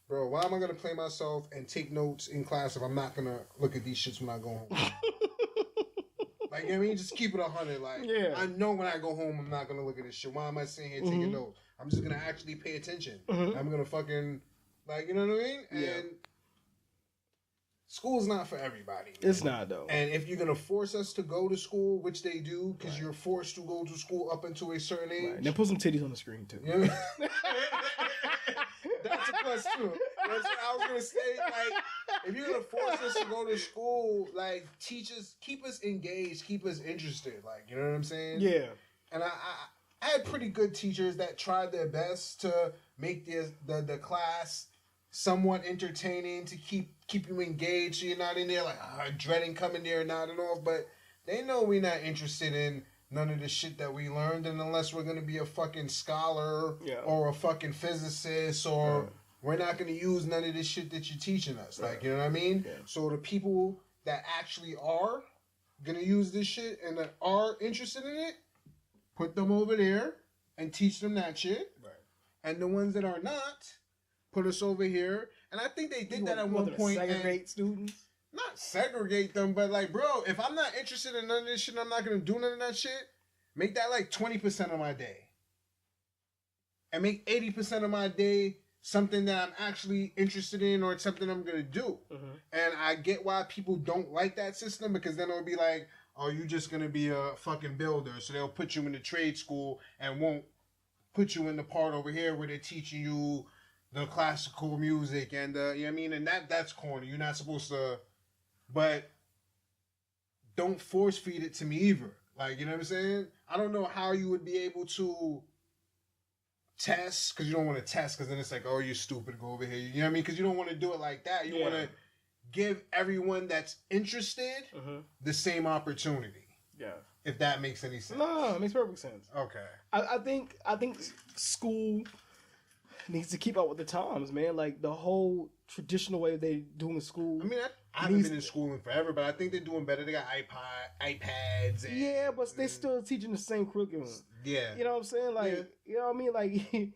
Bro, why am I going to play myself and take notes in class if I'm not going to look at these shits when I go home? Like, you know what I mean? Just keep it 100. Like, yeah. I know when I go home, I'm not going to look at this shit. Why am I sitting here taking notes? I'm just going to actually pay attention. Mm-hmm. I'm going to fucking, like, you know what I mean? And school's not for everybody. Man. It's not, though. And if you're going to force us to go to school, which they do, because you're forced to go to school up until a certain age. Right. Then put some titties on the screen, too. You know what I mean? That's a plus too. You know what I'm saying? I was gonna say, like, if you're gonna force us to go to school, like, teach us, keep us engaged, keep us interested. Like, you know what I'm saying? Yeah. And I had pretty good teachers that tried their best to make the class somewhat entertaining, to keep you engaged, so you're not in there like dreading coming there and nodding off. But they know we're not interested in none of the shit that we learned, and unless we're gonna be a fucking scholar or a fucking physicist, or we're not gonna use none of this shit that you're teaching us. Like, you know what I mean? Yeah. So the people that actually are gonna use this shit and that are interested in it, put them over there and teach them that shit. Right. And the ones that are not, put us over here. And I think they did that at one point. Segregate students. Not segregate them, but like, bro, if I'm not interested in none of this shit, I'm not gonna do none of that shit. Make that like 20% of my day, and make 80% of my day something that I'm actually interested in, or it's something I'm gonna do. Mm-hmm. And I get why people don't like that system, because then it'll be like, oh, you just gonna be a fucking builder, so they'll put you in the trade school and won't put you in the part over here where they're teaching you the classical music and you know what I mean, and that's corny. You're not supposed to. But don't force feed it to me either. Like, you know what I'm saying? I don't know how you would be able to test, because you don't want to test, because then it's like, oh, you're stupid, go over here. You know what I mean? Because you don't want to do it like that. You want to give everyone that's interested the same opportunity. Yeah. If that makes any sense. No, it makes perfect sense. Okay. I think school needs to keep up with the times, man. Like, the whole traditional way they doing school. I mean, I haven't been in school in forever, but I think they're doing better. They got iPads. And, but they're still teaching the same curriculum. Yeah. You know what I'm saying? Like, you know what I mean? Like,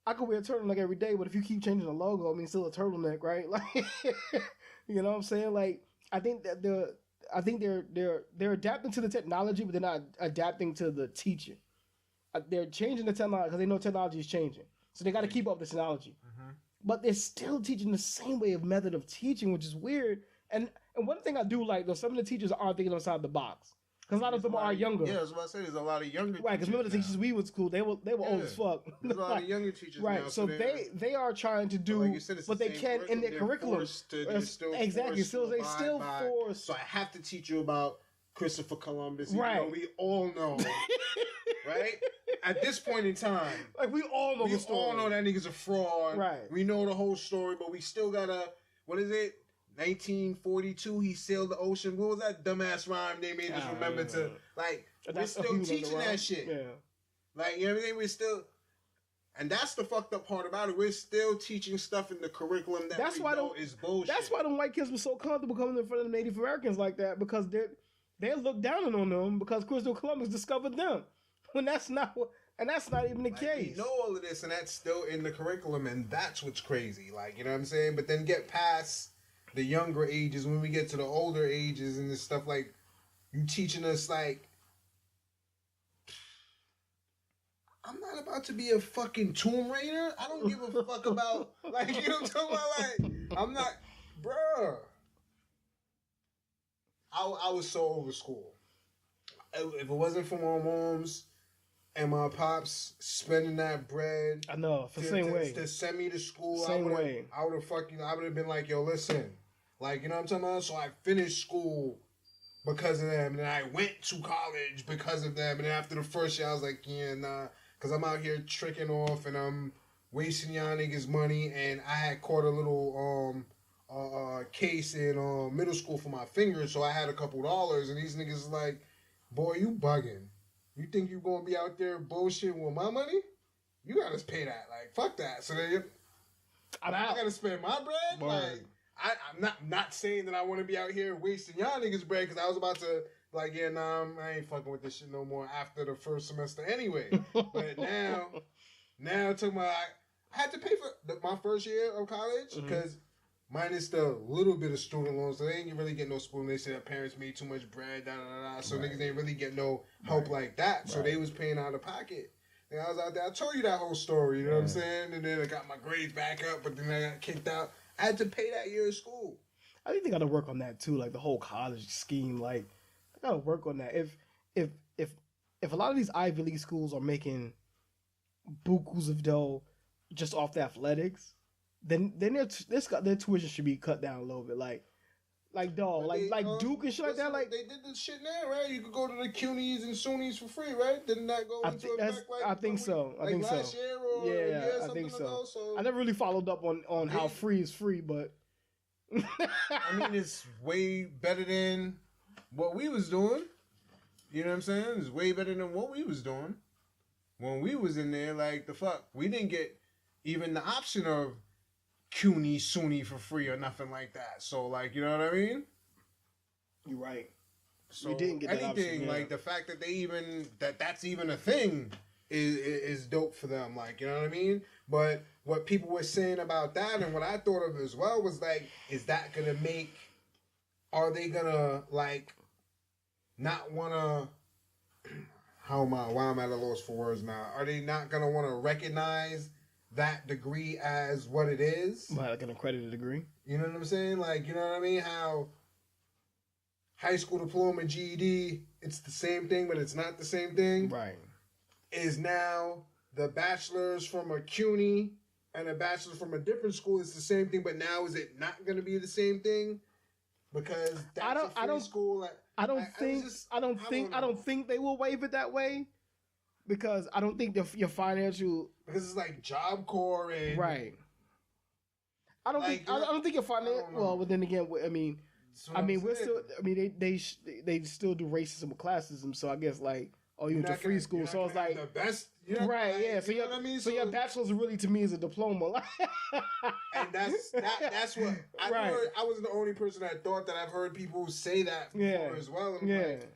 I could wear a turtleneck every day, but if you keep changing the logo, I mean, it's still a turtleneck, right? Like, you know what I'm saying? Like, I think that they're adapting to the technology, but they're not adapting to the teaching. They're changing the technology because they know technology is changing. So they got to keep up with the technology. Mm-hmm. But they're still teaching the same way of method of teaching, which is weird. And one thing I do like, though, some of the teachers are thinking outside the box. Because a lot of them are younger. Yeah, that's what I said. There's a lot of younger. Right, because remember the teachers we went to school, they were old as fuck. There's a lot of younger teachers. Right, now, so they are trying to do like you said, what they can in their curriculum. Exactly, so they still forced. So I have to teach you about Christopher Columbus. Right, even though we all know. Right? At this point in time, like we all know the story. We all know that nigga's a fraud. Right. We know the whole story, but we still gotta. What is it? 1942. He sailed the ocean. What was that dumbass rhyme they made us remember to? Like we're still teaching that shit. Yeah. Like you know what I mean? We're still. And that's the fucked up part about it. We're still teaching stuff in the curriculum that we know is bullshit. That's why them white kids were so comfortable coming in front of the Native Americans like that, because they looked down on them because Christopher Columbus discovered them. When that's not even the case. We know all of this, and that's still in the curriculum, and that's what's crazy. Like, you know what I'm saying? But then get past the younger ages, when we get to the older ages and this stuff, like, you teaching us, like, I'm not about to be a fucking Tomb Raider. I don't give a fuck about, like, you know what I'm talking about? Like, I'm not, bruh. I was so over school. If it wasn't for my moms and my pops spending that bread, I know, for the same way to send me to school, I would have been like, yo, listen, like, you know what I'm talking about? So I finished school because of them, and I went to college because of them, and then after the first year, I was like, yeah, nah, because I'm out here tricking off, and I'm wasting y'all niggas' money, and I had caught a little case in middle school for my finger, so I had a couple dollars, and these niggas like, boy, you bugging. You think you gonna be out there bullshitting with my money? You gotta pay that. Like, fuck that. So then I gotta spend my bread? Word. Like, I'm not saying that I want to be out here wasting y'all niggas' bread, because I was about to, like, yeah, nah, I ain't fucking with this shit no more after the first semester anyway. But now I had to pay for my first year of college, because minus the little bit of student loans, so they ain't really get no spoon. They said their parents made too much bread, so niggas ain't really get no help like that. So they was paying out of pocket. And I was out there. I told you that whole story. You know what I'm saying? And then I got my grades back up, but then I got kicked out. I had to pay that year of school. I think they got to work on that too, like the whole college scheme. Like, I got to work on that. If a lot of these Ivy League schools are making bukus of dough just off the athletics, then their tuition should be cut down a little bit. Like Duke and shit like that. Like, they did this shit now, right? You could go to the CUNYs and SUNYs for free, right? Didn't that go into effect? I think so. Last year or I think so. I never really followed up on how free is free, but I mean, it's way better than what we was doing. You know what I'm saying? It's way better than what we was doing when we was in there. Like, the fuck, we didn't get even the option of CUNY, SUNY for free or nothing like that. So, like, you know what I mean? You're right. So you didn't get that anything option, like the fact that they even that's even a thing is dope for them. Like, you know what I mean? But what people were saying about that, and what I thought of as well, was like, is that gonna make? Are they gonna, like, not wanna? Why am I at a loss for words now? Are they not gonna want to recognize that degree as what it is? Like an accredited degree? You know what I'm saying? Like, you know what I mean? How high school diploma, GED, it's the same thing, but it's not the same thing. Right. Is now the bachelor's from a CUNY and a bachelor's from a different school. It's the same thing, but now is it not going to be the same thing? Because that's a free school. I don't think they will waive it that way. Because I don't think your financial, because it's like Job Corps and right. I don't think your financial. Well, but then again, we're still. I mean, they still do racism with classism. So I guess, like, you went to free school, so it's like the best, right? Like, yeah. So you know what I mean? So your bachelor's really to me is a diploma. And that's what I heard. I wasn't the only person that thought that. I've heard people say that before as well. And like,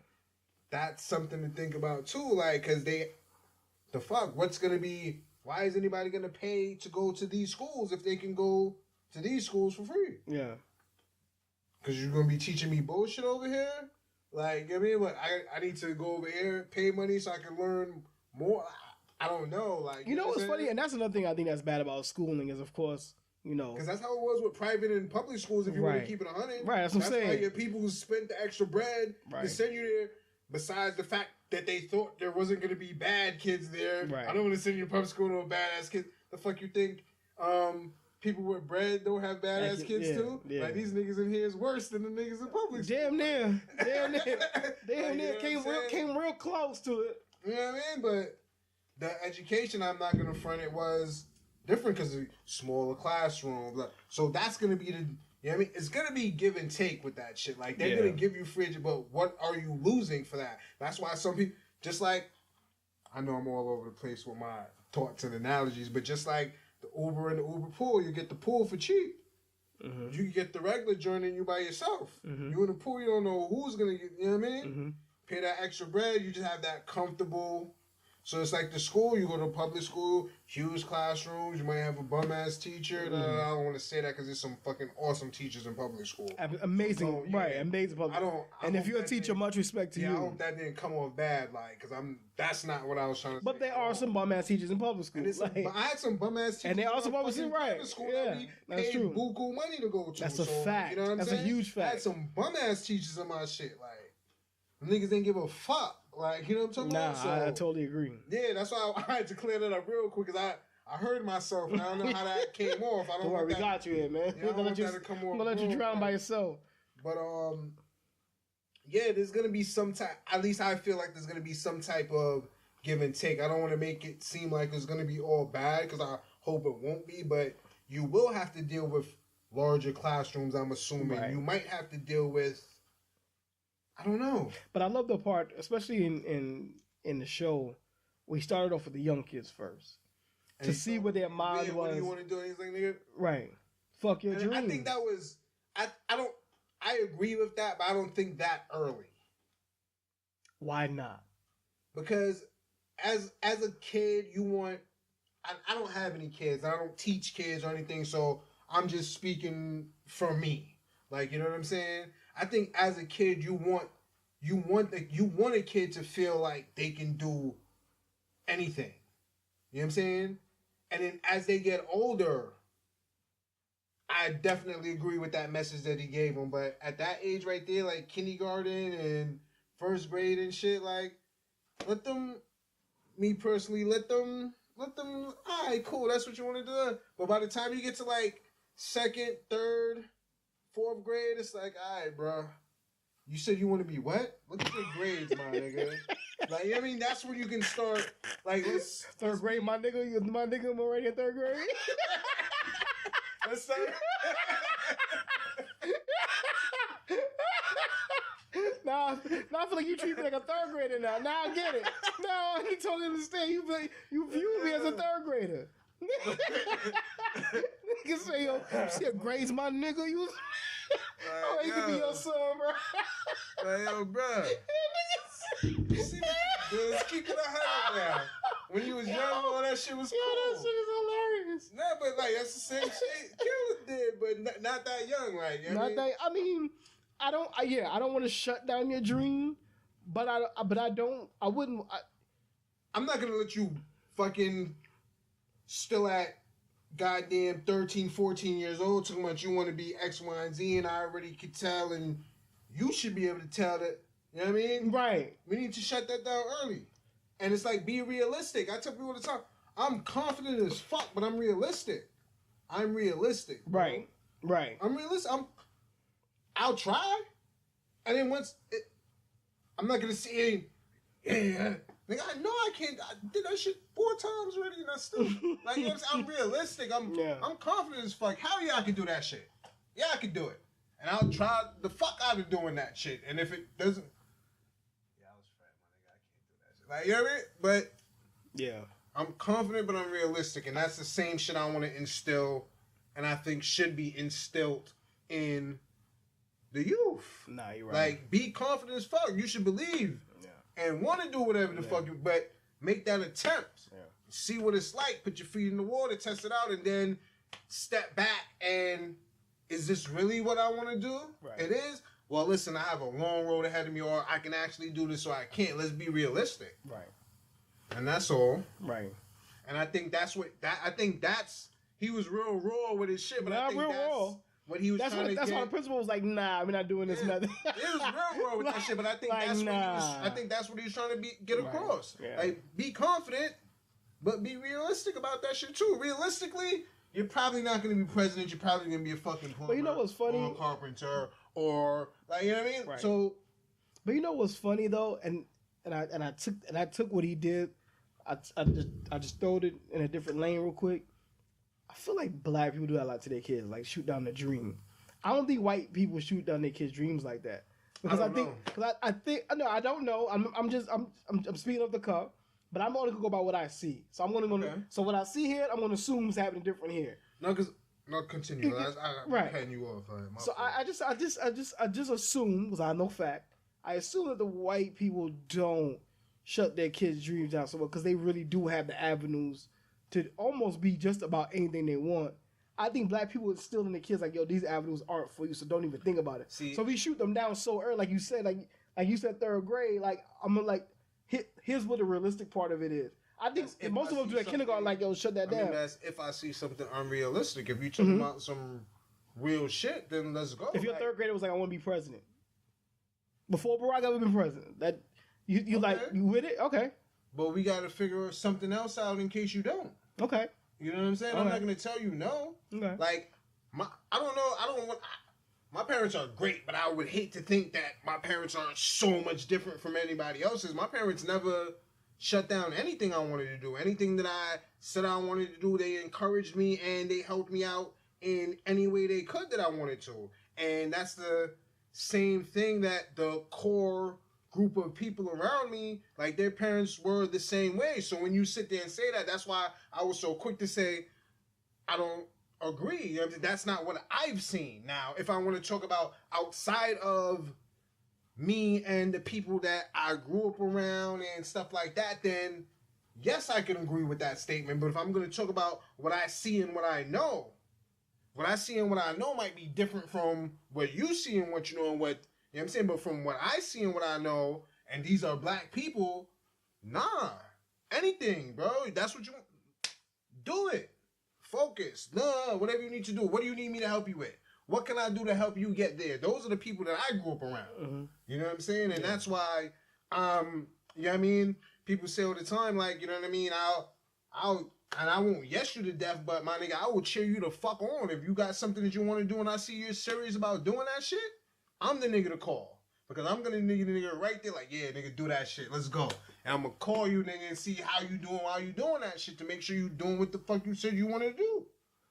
that's something to think about too. Like, because the fuck, what's gonna be? Why is anybody gonna pay to go to these schools if they can go to these schools for free? Yeah. Because you're gonna be teaching me bullshit over here. Like, I mean, but I need to go over here, pay money so I can learn more. I don't know. Like, you know what's funny, and that's another thing I think that's bad about schooling is, of course, you know, because that's how it was with private and public schools. If you want to keep it 100, right? That's what I'm saying. Why your people who spent the extra bread to send you there. besides the fact that they thought there wasn't going to be bad kids there. Right. I don't want to send you to public school to a badass kid. The fuck you think? People with bread don't have badass kids too? Yeah. Like, these niggas in here is worse than the niggas in public school. Damn near. Like, Came real close to it. You know what I mean? But the education, I'm not going to front it, was different because of smaller classrooms. So that's going to be the, you know what I mean? It's going to be give and take with that shit. Like, they're going to give you frigid, but what are you losing for that? That's why some people, just like, I know I'm all over the place with my thoughts and analogies, but just like the Uber and the Uber pool, you get the pool for cheap. Mm-hmm. You can get the regular journey and you by yourself. Mm-hmm. You in the pool, you don't know who's going to get, you know what I mean? Mm-hmm. Pay that extra bread, you just have that comfortable. So it's like the school, you go to public school, huge classrooms, you might have a bum-ass teacher. Mm-hmm. I don't want to say that because there's some fucking awesome teachers in public school. Amazing, so, yeah, right, amazing public school. And if you're a teacher, much respect to you. I hope that didn't come off bad, like, because that's not what I was trying to say. But there are some bum-ass teachers in public school. But I had some bum-ass teachers and they also public school, right. School yeah, that's true. Buku money to go to. That's a fact. You know what I'm that's saying? A huge fact. I had some bum-ass teachers in my shit, like, niggas didn't give a fuck. Like, you know what I'm talking about? So, I totally agree. Yeah, that's why I had to clear that up real quick, because I heard myself, and I don't know how that came off. I don't worry, we got you here, man. Yeah, I'm gonna let you drown by yourself. But, yeah, there's going to be some type, at least I feel like there's going to be some type of give and take. I don't want to make it seem like it's going to be all bad, because I hope it won't be, but you will have to deal with larger classrooms, I'm assuming. Right. You might have to deal with, I don't know. But I love the part, especially in the show, we started off with the young kids first. And to see what their mind was. What do you want to do? Anything, nigga? Right. Fuck your dreams. I think that was, I agree with that, but I don't think that early. Why not? Because as a kid, you want, I don't have any kids. I don't teach kids or anything, so I'm just speaking for me. Like, you know what I'm saying? I think as a kid, you want a kid to feel like they can do anything. You know what I'm saying? And then as they get older, I definitely agree with that message that he gave them. But at that age right there, like kindergarten and first grade and shit, like, let them, all right, cool, that's what you want to do. But by the time you get to like second, third, fourth grade, it's like, all right, bro. You said you want to be what? Look at your grades, my nigga. Like, you know what I mean? That's when you can start, like, third grade, my nigga. I'm already in third grade. Let's start. Now I feel like you treat me like a third grader now. Now I get it. Now I totally understand. You view me as a third grader. Nigga say, yo, see your grades, my nigga. You can be your son, bro. Like, yo, bro. You see what you do? Let's keep it 100 now. When you was young, all that shit was cool. Yeah, that shit is hilarious. Nah, but like, that's the same shit Killer did, but not that young, like, you know what I mean? I don't want to shut down your dream, but I wouldn't. I'm not gonna let you fucking still at goddamn 13, 14 years old talking about you want to be X, Y, and Z, and I already could tell, and you should be able to tell that, you know what I mean? Right. We need to shut that down early. And it's like, be realistic. I tell people all the time, I'm confident as fuck, but I'm realistic. I'm realistic. Bro. Right. Right. I'm realistic. I'll try. And then I'm not going to say, yeah. Like, I know I can't. I did that shit 4 times already, and I still, like, you know what I'm saying? I'm realistic. I'm confident as fuck. Hell yeah, I can do that shit. Yeah, I can do it. And I'll try the fuck out of doing that shit. And if it doesn't, yeah, I was fat, my nigga. I can't do that shit. Like, you know what I mean? But yeah, I'm confident, but I'm realistic, and that's the same shit I want to instill, and I think should be instilled in the youth. Nah, you're right. Like, be confident as fuck. You should believe. And want to do whatever the fuck you, but make that attempt. Yeah. See what it's like. Put your feet in the water, test it out, and then step back. And is this really what I want to do? Right. It is. Well, listen, I have a long road ahead of me, or I can actually do this, or I can't. Let's be realistic. Right. And that's all. Right. And I think that's he was real raw with his shit, but I think that's what he was That's trying to why the get. principal was like, nah, we're not doing this method. It was real wrong with that shit, but I think Like, that's what he was. nah. I think that's what he was trying to get across. Yeah. Like, be confident, but be realistic about that shit too. Realistically, you're probably not going to be president. You're probably going to be a fucking plumber. But you know what's funny? Or a carpenter, or like, you know what I mean. Right. So, But you know what's funny though, and I took what he did. I just throwed it in a different lane real quick. I feel like black people do that a lot to their kids, like shoot down the dream. I don't think white people shoot down their kids' dreams like that, because I don't know. I'm speaking off the cuff, but I'm only gonna go by what I see. So I'm gonna Okay. so what I see here, I'm gonna assume is happening different here. continue. I'm Right. cutting you off. My So fault. I just assume, because I know fact, I assume that the white people don't shut their kids' dreams down so much because they really do have the avenues to almost be just about anything they want. I think black people are still in the kids like, yo, these avenues aren't for you, so don't even think about it. See- So we shoot them down so early, like you said, like you said, third grade. Like I'm gonna like, here's what the realistic part of it is. I think That's if most I of them see do at kindergarten, like, yo, shut that I down. mean, that's if I see something unrealistic. If you talking about some real shit, then let's go. If your Like, third grader was like, I want to be president, before Barack ever been president, that you like, you with it? Okay, But we got to figure something else out in case you don't. okay, You know what I'm saying? I'm Okay. not going to tell you no. okay. Like, I don't know. I don't want. My parents are great, but I would hate to think that my parents are so much different from anybody else's. My parents never shut down anything I wanted to do. Anything that I said I wanted to do, they encouraged me and they helped me out in any way they could that I wanted to. And that's the same thing that the core group of people around me, like their parents were the same way. So when you sit there and say that, that's why I was so quick to say, I don't agree. You know, that's not what I've seen. Now, if I want to talk about outside of me and the people that I grew up around and stuff like that, then yes, I can agree with that statement. But if I'm going to talk about what I see and what I know, what I see and what I know might be different from what you see and what you know and what, you know what I'm saying? But from what I see and what I know, and these are black people, nah. Anything, bro. That's what you do it. Focus. Nah, whatever you need to do. What do you need me to help you with? What can I do to help you get there? Those are the people that I grew up around. Mm-hmm. You know what I'm saying? And that's why, you know what I mean? People say all the time, like, you know what I mean? And I won't yes you to death, but my nigga, I will cheer you the fuck on. If you got something that you want to do and I see you're serious about doing that shit, I'm the nigga to call. Because I'm gonna nigga right there, like, yeah, nigga, do that shit. Let's go. And I'm gonna call you, nigga, and see how you doing while you doing that shit to make sure you doing what the fuck you said you want to do.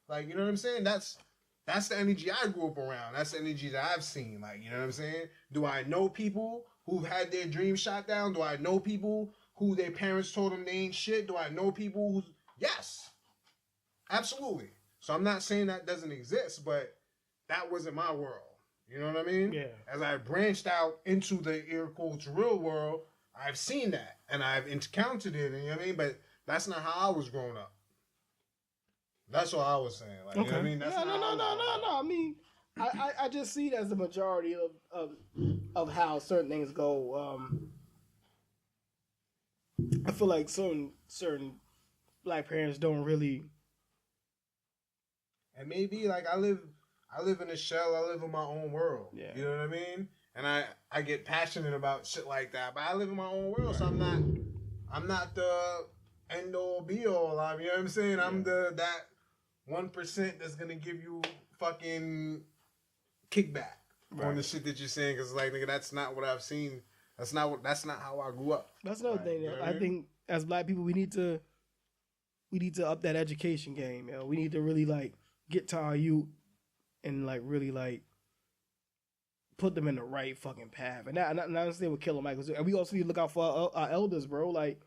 Like, you know what I'm saying? That's the energy I grew up around. That's the energy that I've seen. Like, you know what I'm saying? Do I know people who've had their dreams shot down? Do I know people who their parents told them they ain't shit? Do I know people who's... Yes. Absolutely. So I'm not saying that doesn't exist, but that wasn't my world. You know what I mean? Yeah. As I branched out into the air quotes real world, I've seen that and I've encountered it. You know what I mean? But that's not how I was growing up. That's what I was saying. Like, you know what I mean? That's no. not how I mean, I just see it as the majority of how certain things go. I feel like certain black parents don't really. And maybe like I live in a shell. I live in my own world. Yeah. You know what I mean? And I get passionate about shit like that. But I live in my own world, so I'm not the end all be all. I mean, you know what I'm saying? I'm that 1% that's gonna give you fucking kickback on the shit that you're saying. Cause like, nigga, that's not what I've seen. That's not how I grew up. That's another thing. You know what I think as black people, we need to up that education game. You know? We need to really like get to our youth and like really like put them in the right fucking path. And I understand what Killer Mike was doing. And we also need to look out for our elders, bro. Like,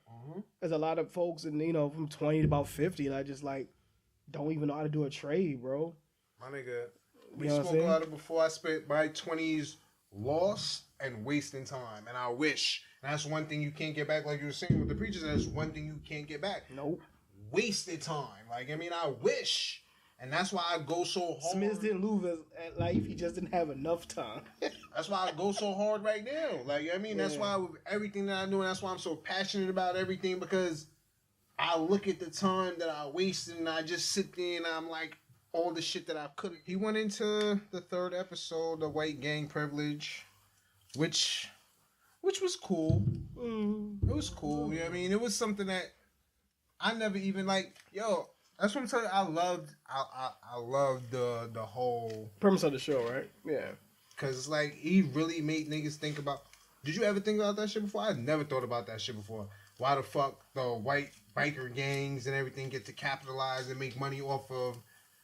there's a lot of folks, and from 20 to about 50, that just like don't even know how to do a trade, bro. My nigga, we You know what I'm spoke saying? about it before. I spent my 20s lost and wasting time, and I wish. And that's one thing you can't get back, like you were saying with the preachers. That's one thing you can't get back. Nope. Wasted time. Like, I mean, I wish. And that's why I go so hard. Smith didn't lose at life. He just didn't have enough time. That's why I go so hard right now. Like, I mean, that's why with everything that I do, and that's why I'm so passionate about everything, because I look at the time that I wasted and I just sit there and I'm like, all the shit that I couldn't. He went into the third episode, the white gang privilege, which was cool. It was cool. You know what I mean? It was something that I never even like. Yo, that's what I'm telling you. I loved the whole premise of the show, right? Yeah. Cause it's like he really made niggas think about. Did you ever think about that shit before? I never thought about that shit before. Why the fuck the white biker gangs and everything get to capitalize and make money off of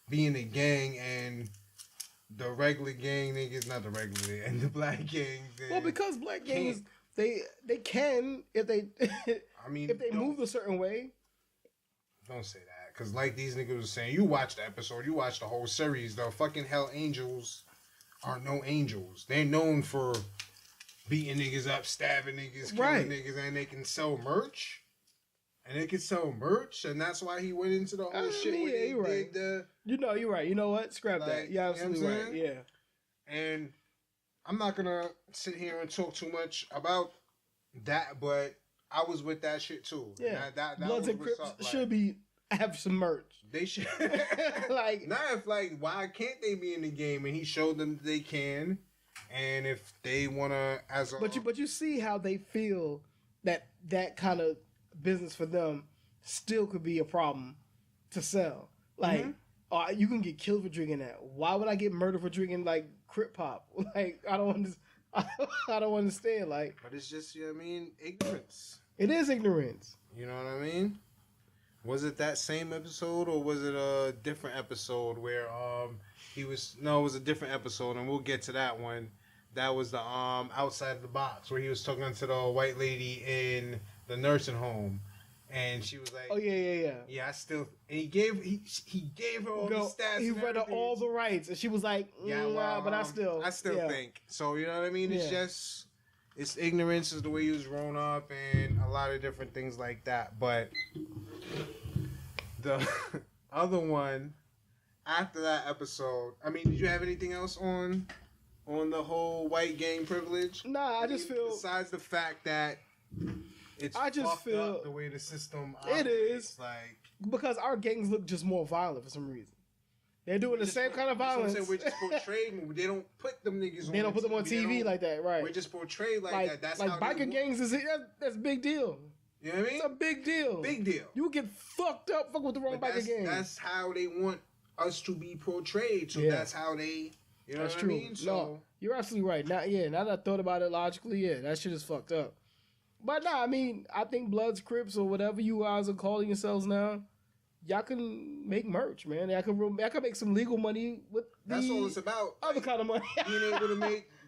being a gang, and the regular gang niggas, not the regular, and the black gangs. Well, because black gangs, they can if they I mean, if they move a certain way. Don't say that, cause like these niggas were saying, you watched the episode, you watched the whole series. The fucking Hell Angels are no angels. They're known for beating niggas up, stabbing niggas, killing niggas, and they can sell merch. And they can sell merch, and that's why he went into the whole shit when he did the... You're right. You know what? Scrap that. You're absolutely right. Yeah. And I'm not going to sit here and talk too much about that, but I was with that shit too. Yeah. That Bloods and Crips should have some merch. They should. Why can't they be in the game? And he showed them that they can. And if they want to, But you see how they feel that kind of business for them still could be a problem to sell. Like, you can get killed for drinking that. Why would I get murdered for drinking like Crip Pop? Like, I don't understand. Like, but it's just, you know what I mean, ignorance. It is ignorance. You know what I mean? Was it that same episode, or was it a different episode where it was a different episode, and we'll get to that one. That was the outside of the box where he was talking to the white lady in the nursing home, and she was like, "Oh yeah." Yeah, I still. And he gave her all the stats. He read her all the rights, and she was like, "Yeah, well, but I still think." So you know what I mean? It's just, it's ignorance is the way he was grown up, and a lot of different things like that. But the other one after that episode, I mean, did you have anything else on the whole white gang privilege? Nah, I just feel, besides the fact that it's up the way the system operates. It is like, because our gangs look just more violent for some reason. They're doing the same kind of violence. We're just portrayed. They don't put them niggas on. They don't put them on TV like that, right? We're just portrayed like that. That's like how biker gangs that's a big deal. You know what I mean? It's a big deal. Big deal. You would get fucked up with the wrong biker gang. That's how they want us to be portrayed. So that's how they. You know what I mean? So no, you're absolutely right. Now that I thought about it logically, that shit is fucked up. But I mean, I think Bloods, Crips, or whatever you guys are calling yourselves now, y'all can make merch, man. I can make some legal money with that's all it's about. Other kind of money.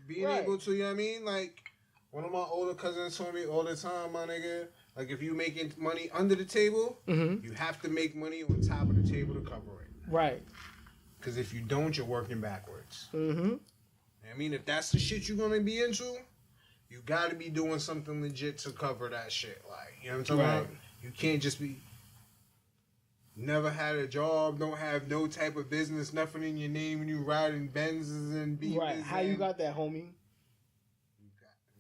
Being able to, you know what I mean? Like, one of my older cousins told me all the time, my nigga, like, if you making money under the table, you have to make money on top of the table to cover it. Right. Because if you don't, you're working backwards. I mean, if that's the shit you're going to be into, you got to be doing something legit to cover that shit. Like, you know what I'm talking about? You can't just be... Never had a job, don't have no type of business, nothing in your name, and you riding Benzes and Beamers. Right. How you got that, homie? You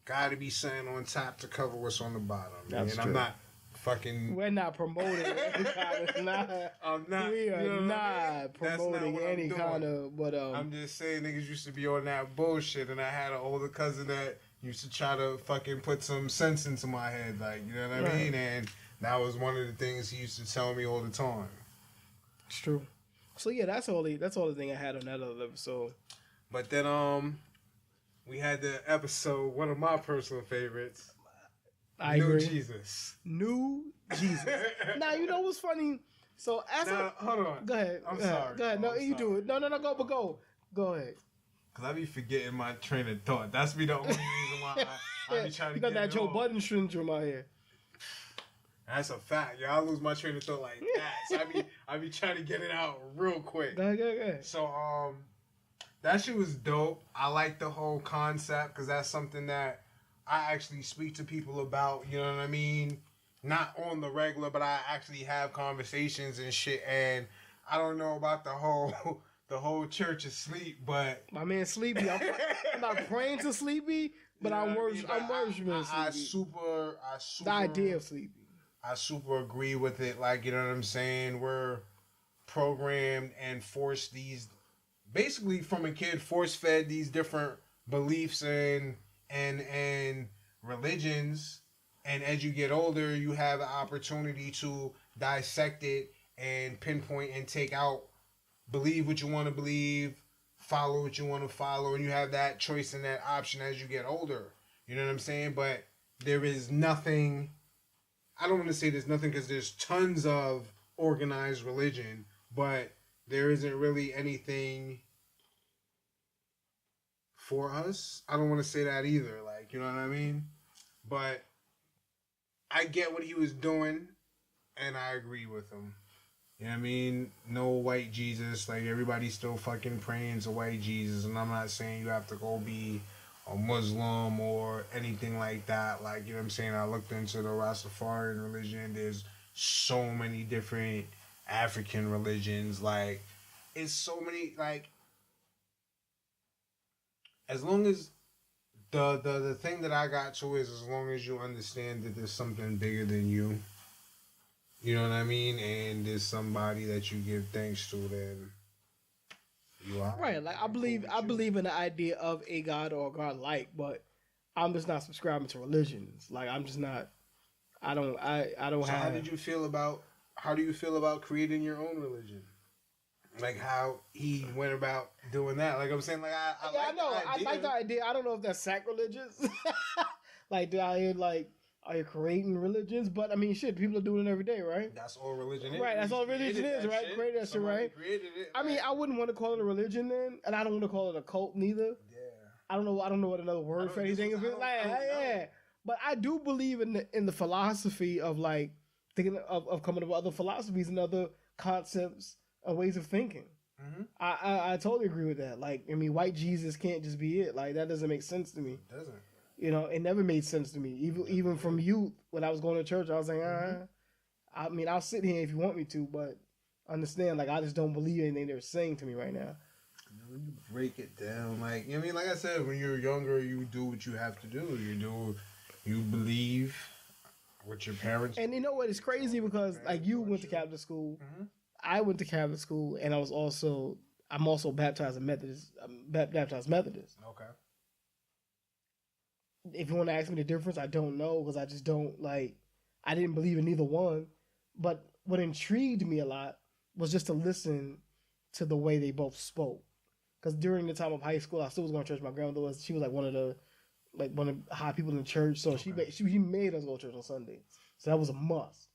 got to be something on top to cover what's on the bottom. That's true. I'm not fucking... We're not promoting any kind of... I'm not. We are not promoting any kind of... But I'm just saying, niggas used to be on that bullshit, and I had an older cousin that used to try to fucking put some sense into my head, like, you know what I mean? And that was one of the things he used to tell me all the time. It's true. So yeah, that's all the thing I had on that other episode. But then we had the episode, one of my personal favorites. I agree. New Jesus. Now you know what's funny? So hold on. Go ahead. I'm sorry. Go ahead. No, you do it. No, go. Go ahead. Cause I be forgetting my train of thought. That's be the only reason why I be trying to get that it Joe off. Budden syndrome out here. That's a fact. Yeah, I lose my train of thought like that. So I be trying to get it out real quick. Go ahead. So that shit was dope. I like the whole concept because that's something that I actually speak to people about. You know what I mean? Not on the regular, but I actually have conversations and shit. And I don't know about the whole church is sleep, but my man Sleepy. I'm not praying to Sleepy, but I'm worshiping Sleepy. I super the idea of Sleepy. I super agree with it. Like, you know what I'm saying? We're programmed and forced these, basically from a kid, force fed these different beliefs and religions, and as you get older, you have the opportunity to dissect it and pinpoint and take out, believe what you want to believe, follow what you want to follow, and you have that choice and that option as you get older. You know what I'm saying? But there is nothing, I don't want to say there's nothing because there's tons of organized religion, but there isn't really anything for us. I don't want to say that either, like, you know what I mean? But I get what he was doing, and I agree with him. You know what I mean? No white Jesus. Like, everybody's still fucking praying to white Jesus, and I'm not saying you have to go be a Muslim or anything like that. Like, you know what I'm saying? I looked into the Rastafarian religion. There's so many different African religions. Like, it's so many, like, as long as the thing that I got to is, as long as you understand that there's something bigger than you, you know what I mean, and there's somebody that you give thanks to, then you are Right, like I believe in the idea of a God or a God like, but I'm just not subscribing to religions. Like, I'm just not. I don't So have. how do you feel about creating your own religion? Like how he went about doing that. Like I'm saying, like I know. I like the idea. I don't know if that's sacrilegious. Like, are you creating religions? But I mean, shit, people are doing it every day, right? That's all religion is. Right, that's all religion is, right? Created that shit, right? Created it. I mean, I wouldn't want to call it a religion then, and I don't want to call it a cult neither. Yeah. I don't know what another word for anything is. Yeah. But I do believe in the philosophy of, like, thinking of coming up with other philosophies and other concepts and ways of thinking. Mm-hmm. I totally agree with that. Like, I mean, white Jesus can't just be it. Like, that doesn't make sense to me. It doesn't. You know, it never made sense to me. Even from youth, when I was going to church, I was like, I mean, I'll sit here if you want me to, but understand, like, I just don't believe anything they're saying to me right now. When you break it down, like, you know what I mean, like I said, when you're younger, you do what you have to do. You believe what your parents. And you know what? It's crazy because, like, you went to Catholic school. Mm-hmm. I went to Catholic school, and I'm also baptized in Methodist. I'm baptized Methodist. Okay. If you want to ask me the difference, I don't know, because I just don't, like, I didn't believe in either one. But what intrigued me a lot was just to listen to the way they both spoke. Because during the time of high school, I still was going to church. My grandmother she was like one of the high people in the church. So she made us go to church on Sundays. So that was a must.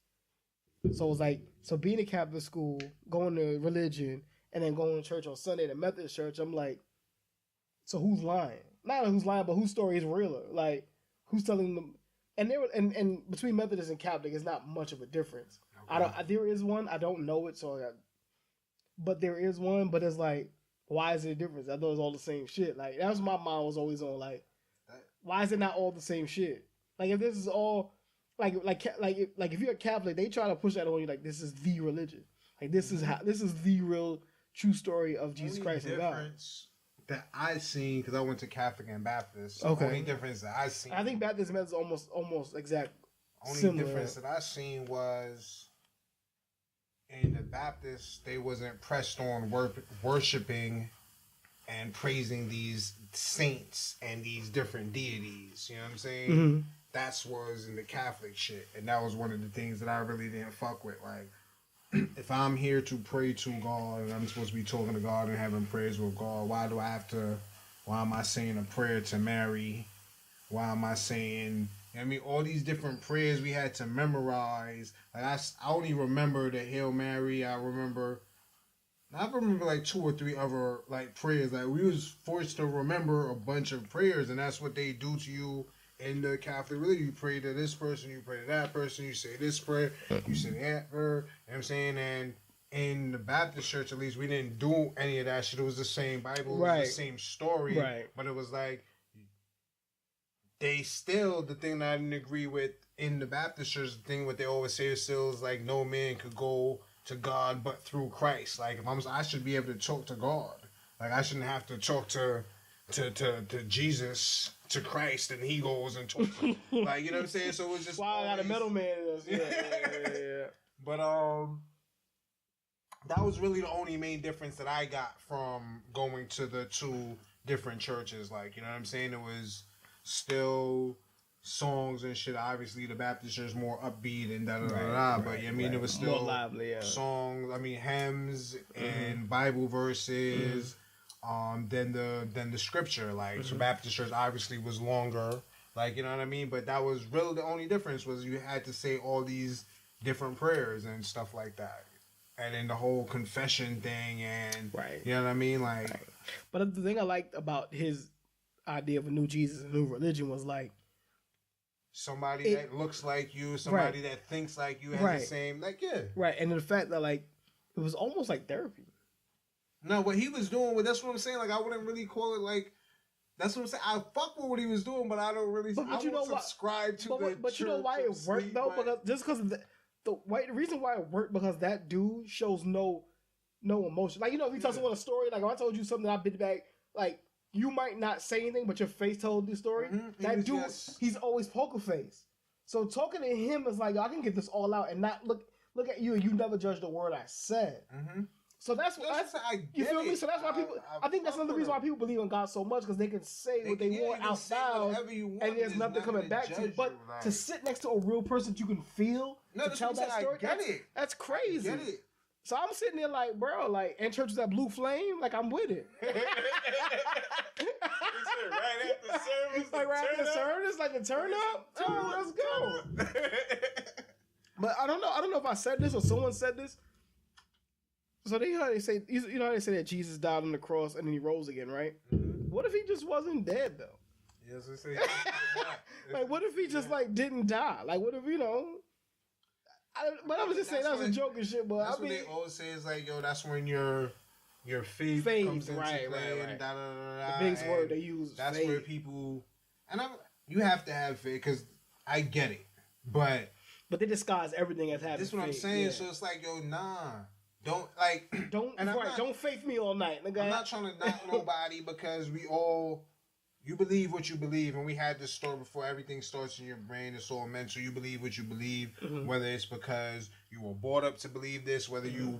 So it was like, being in Catholic school, going to religion, and then going to church on Sunday, the Methodist church, I'm like, so who's lying? Not who's lying, but whose story is realer? Like, who's telling them? And and between Methodist and Catholic, it's not much of a difference. Okay. There is one. I don't know it, but there is one. But it's like, why is it a difference? I thought it was all the same shit. Like, that was my mind was always on, like, why is it not all the same shit? Like, if this is all like if you're a Catholic, they try to push that on you, like, this is the religion. Like, this is the real true story of Jesus Christ and God. That I seen, because I went to Catholic and Baptist. Okay. The only difference that I seen, I think Baptist and Methodist is almost exact. Only similar. difference that I seen was in the Baptist, they wasn't pressed on worshiping and praising these saints and these different deities. You know what I'm saying? Mm-hmm. That's was in the Catholic shit, and that was one of the things that I really didn't fuck with. Like, if I'm here to pray to God and I'm supposed to be talking to God and having prayers with God, why am I saying a prayer to Mary? Why am I saying, I mean, all these different prayers we had to memorize. Like, I only remember the Hail Mary. I remember like 2 or 3 other, like, prayers. Like, we was forced to remember a bunch of prayers, and that's what they do to you in the Catholic religion. You pray to this person, you pray to that person, you say this prayer, you say that prayer. You know what I'm saying? And in the Baptist church, at least, we didn't do any of that shit. It was the same Bible, it was the same story. Right. But it was like, they still, the thing that I didn't agree with in the Baptist church, the thing what they always say still is, like, no man could go to God but through Christ. Like, if I should be able to talk to God. Like, I shouldn't have to talk to Jesus, to Christ, and he goes and talks to like, you know what I'm saying? So it was just I got a middleman. Yeah. But that was really the only main difference that I got from going to the two different churches. Like, you know what I'm saying? It was still songs and shit. Obviously, the Baptist church is more upbeat and da da da da. But I mean, it was still more lively, songs. I mean, hymns and Bible verses. Then the scripture. Like, so Baptist church obviously was longer. Like, you know what I mean? But that was really the only difference was you had to say all these different prayers and stuff like that. And then the whole confession thing and you know what I mean? Like, but the thing I liked about his idea of a new Jesus, a new religion was like somebody that looks like you, somebody that thinks like you, has the same, like, Right. And the fact that, like, it was almost like therapy. No, what he was doing, that's what I'm saying. Like, I wouldn't really call it like, that's what I'm saying. I fuck with what he was doing, but I don't really, I don't subscribe to the But you know why it worked, though? Because just because the reason why it worked, because that dude shows no emotion. Like, you know, if you tell someone a story, like if I told you something, I bit back, like, you might not say anything, but your face told the story. That dude, he's always poker face. So talking to him is like, I can get this all out and not look at you, and you never judged the word I said. So that's you feel me? So that's why people. I think that's another reason why people believe in God so much, because they can say what they want out loud, and there's nothing coming back to you. But to sit next to a real person that you can feel to tell that story, that's crazy. So I'm sitting there like, bro, like, and church is that blue flame, like, I'm with it. Right after service, like right after service, like a turn up. Oh, let's go. But I don't know if I said this or someone said this. So you know how they say that Jesus died on the cross and then he rose again, right? What if he just wasn't dead though? Yes, I say. Like, what if he just like didn't die? Like, what if but I was just saying that was a joke and shit. But that's what they always say is like, yo, that's when your faith comes into play and da da da da. The biggest word they use. That's faith. where people you have to have faith, because I get it, but they disguise everything as having. This is what I'm saying. Yeah. So it's like, yo, nah, don't faith me all night. Okay? I'm not trying to knock nobody, because you believe what you believe, and we had this story before. Everything starts in your brain. It's all mental. You believe what you believe, whether it's because you were brought up to believe this, whether you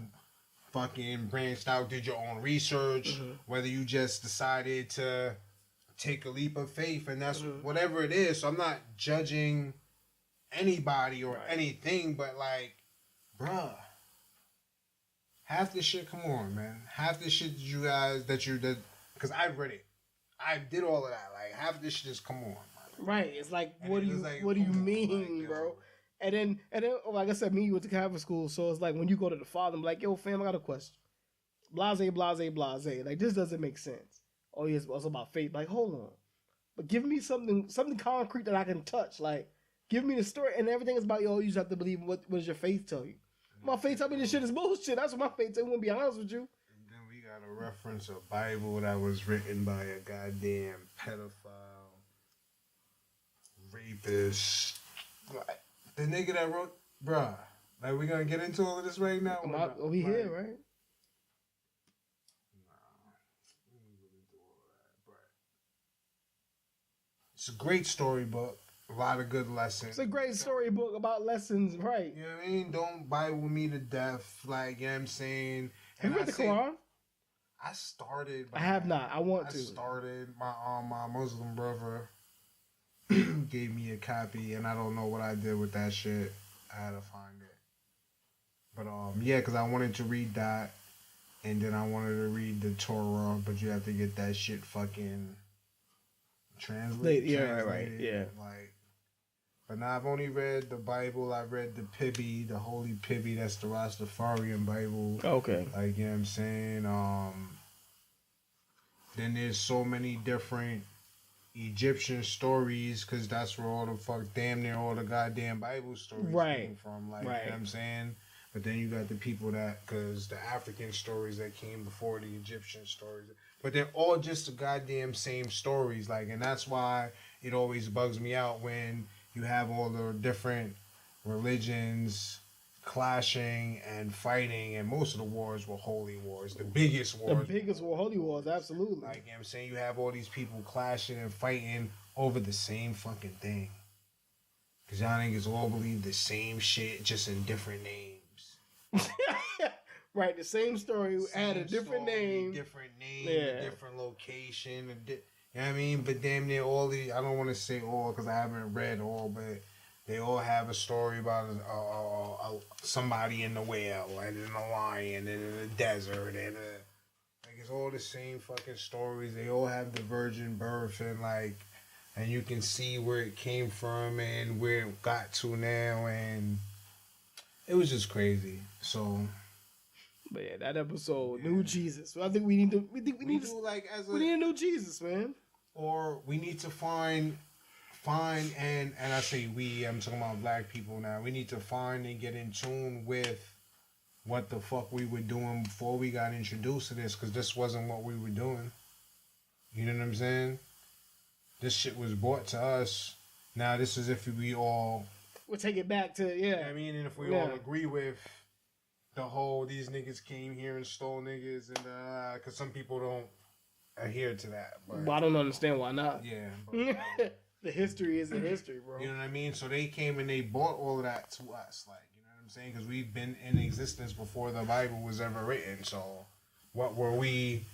fucking branched out, did your own research, whether you just decided to take a leap of faith, and that's whatever it is. So I'm not judging anybody or anything, but like, bruh, half this shit, come on, man. Half this shit because I read it. I did all of that. Like, half this shit is, come on, man. Right. It's like, what do you mean, like, bro? And then, like I said, me, you went to Catholic school, so it's like when you go to the father, I'm like, yo, fam, I got a question. Blase, blase, blase. Like, this doesn't make sense. Oh, yeah, it's about faith. Like, hold on. But give me something concrete that I can touch. Like, give me the story, and everything is about, yo, you just have to believe what does your faith tell you. My faith tell me this shit is bullshit. That's what my faith tell me. I'm going to be honest with you. And then we got a reference, a Bible that was written by a goddamn pedophile, rapist. The nigga that wrote, bruh, like, we gonna get into all of this right now? We here, right? It's a great storybook. A lot of good lessons. It's a great storybook about lessons, right? You know what I mean? Don't Bible me to death. Like, you know what I'm saying? Have you read the Quran? I started. I have not. I want to. I started. My Muslim brother gave me a copy, and I don't know what I did with that shit. I had to find it. But yeah, because I wanted to read that, and then I wanted to read the Torah, but you have to get that shit fucking translated. Yeah, right. Yeah. Like, but now I've only read the Bible. I've read the Pibby, the Holy Pibby. That's the Rastafarian Bible. Okay. Like, you know what I'm saying? Then there's so many different Egyptian stories, because that's where all the damn near all the goddamn Bible stories came from. Like, you know what I'm saying? But then you got the people because the African stories that came before the Egyptian stories. But they're all just the goddamn same stories. Like, and that's why it always bugs me out when you have all the different religions clashing and fighting, and most of the wars were holy wars. The biggest wars. The biggest were holy wars, absolutely. Like, you know what I'm saying? You have all these people clashing and fighting over the same fucking thing. Because y'all niggas all believe the same shit, just in different names. Right, the same story had a different name. A different location. You know what I mean? But damn near all the, I don't want to say all because I haven't read all, but they all have a story about somebody in the whale and in a lion and in the desert and like it's all the same fucking stories. They all have the virgin birth and like, and you can see where it came from and where it got to now, and it was just crazy. So. But yeah, that episode, New Jesus. So I think we need to. We need to like as a, we need a new Jesus, man. Or we need to find and I say we. I'm talking about black people now. We need to find and get in tune with what the fuck we were doing before we got introduced to this, because this wasn't what we were doing. You know what I'm saying? This shit was brought to us. Now this is if we all. We'll take it back to You know what I mean, and if we all agree with. The whole these niggas came here and stole niggas and because some people don't adhere to that. But, well, I don't understand why not. Yeah. But, the history is the history, bro. You know what I mean? So they came and they brought all of that to us. Like, you know what I'm saying? Because we've been in existence before the Bible was ever written. So what were we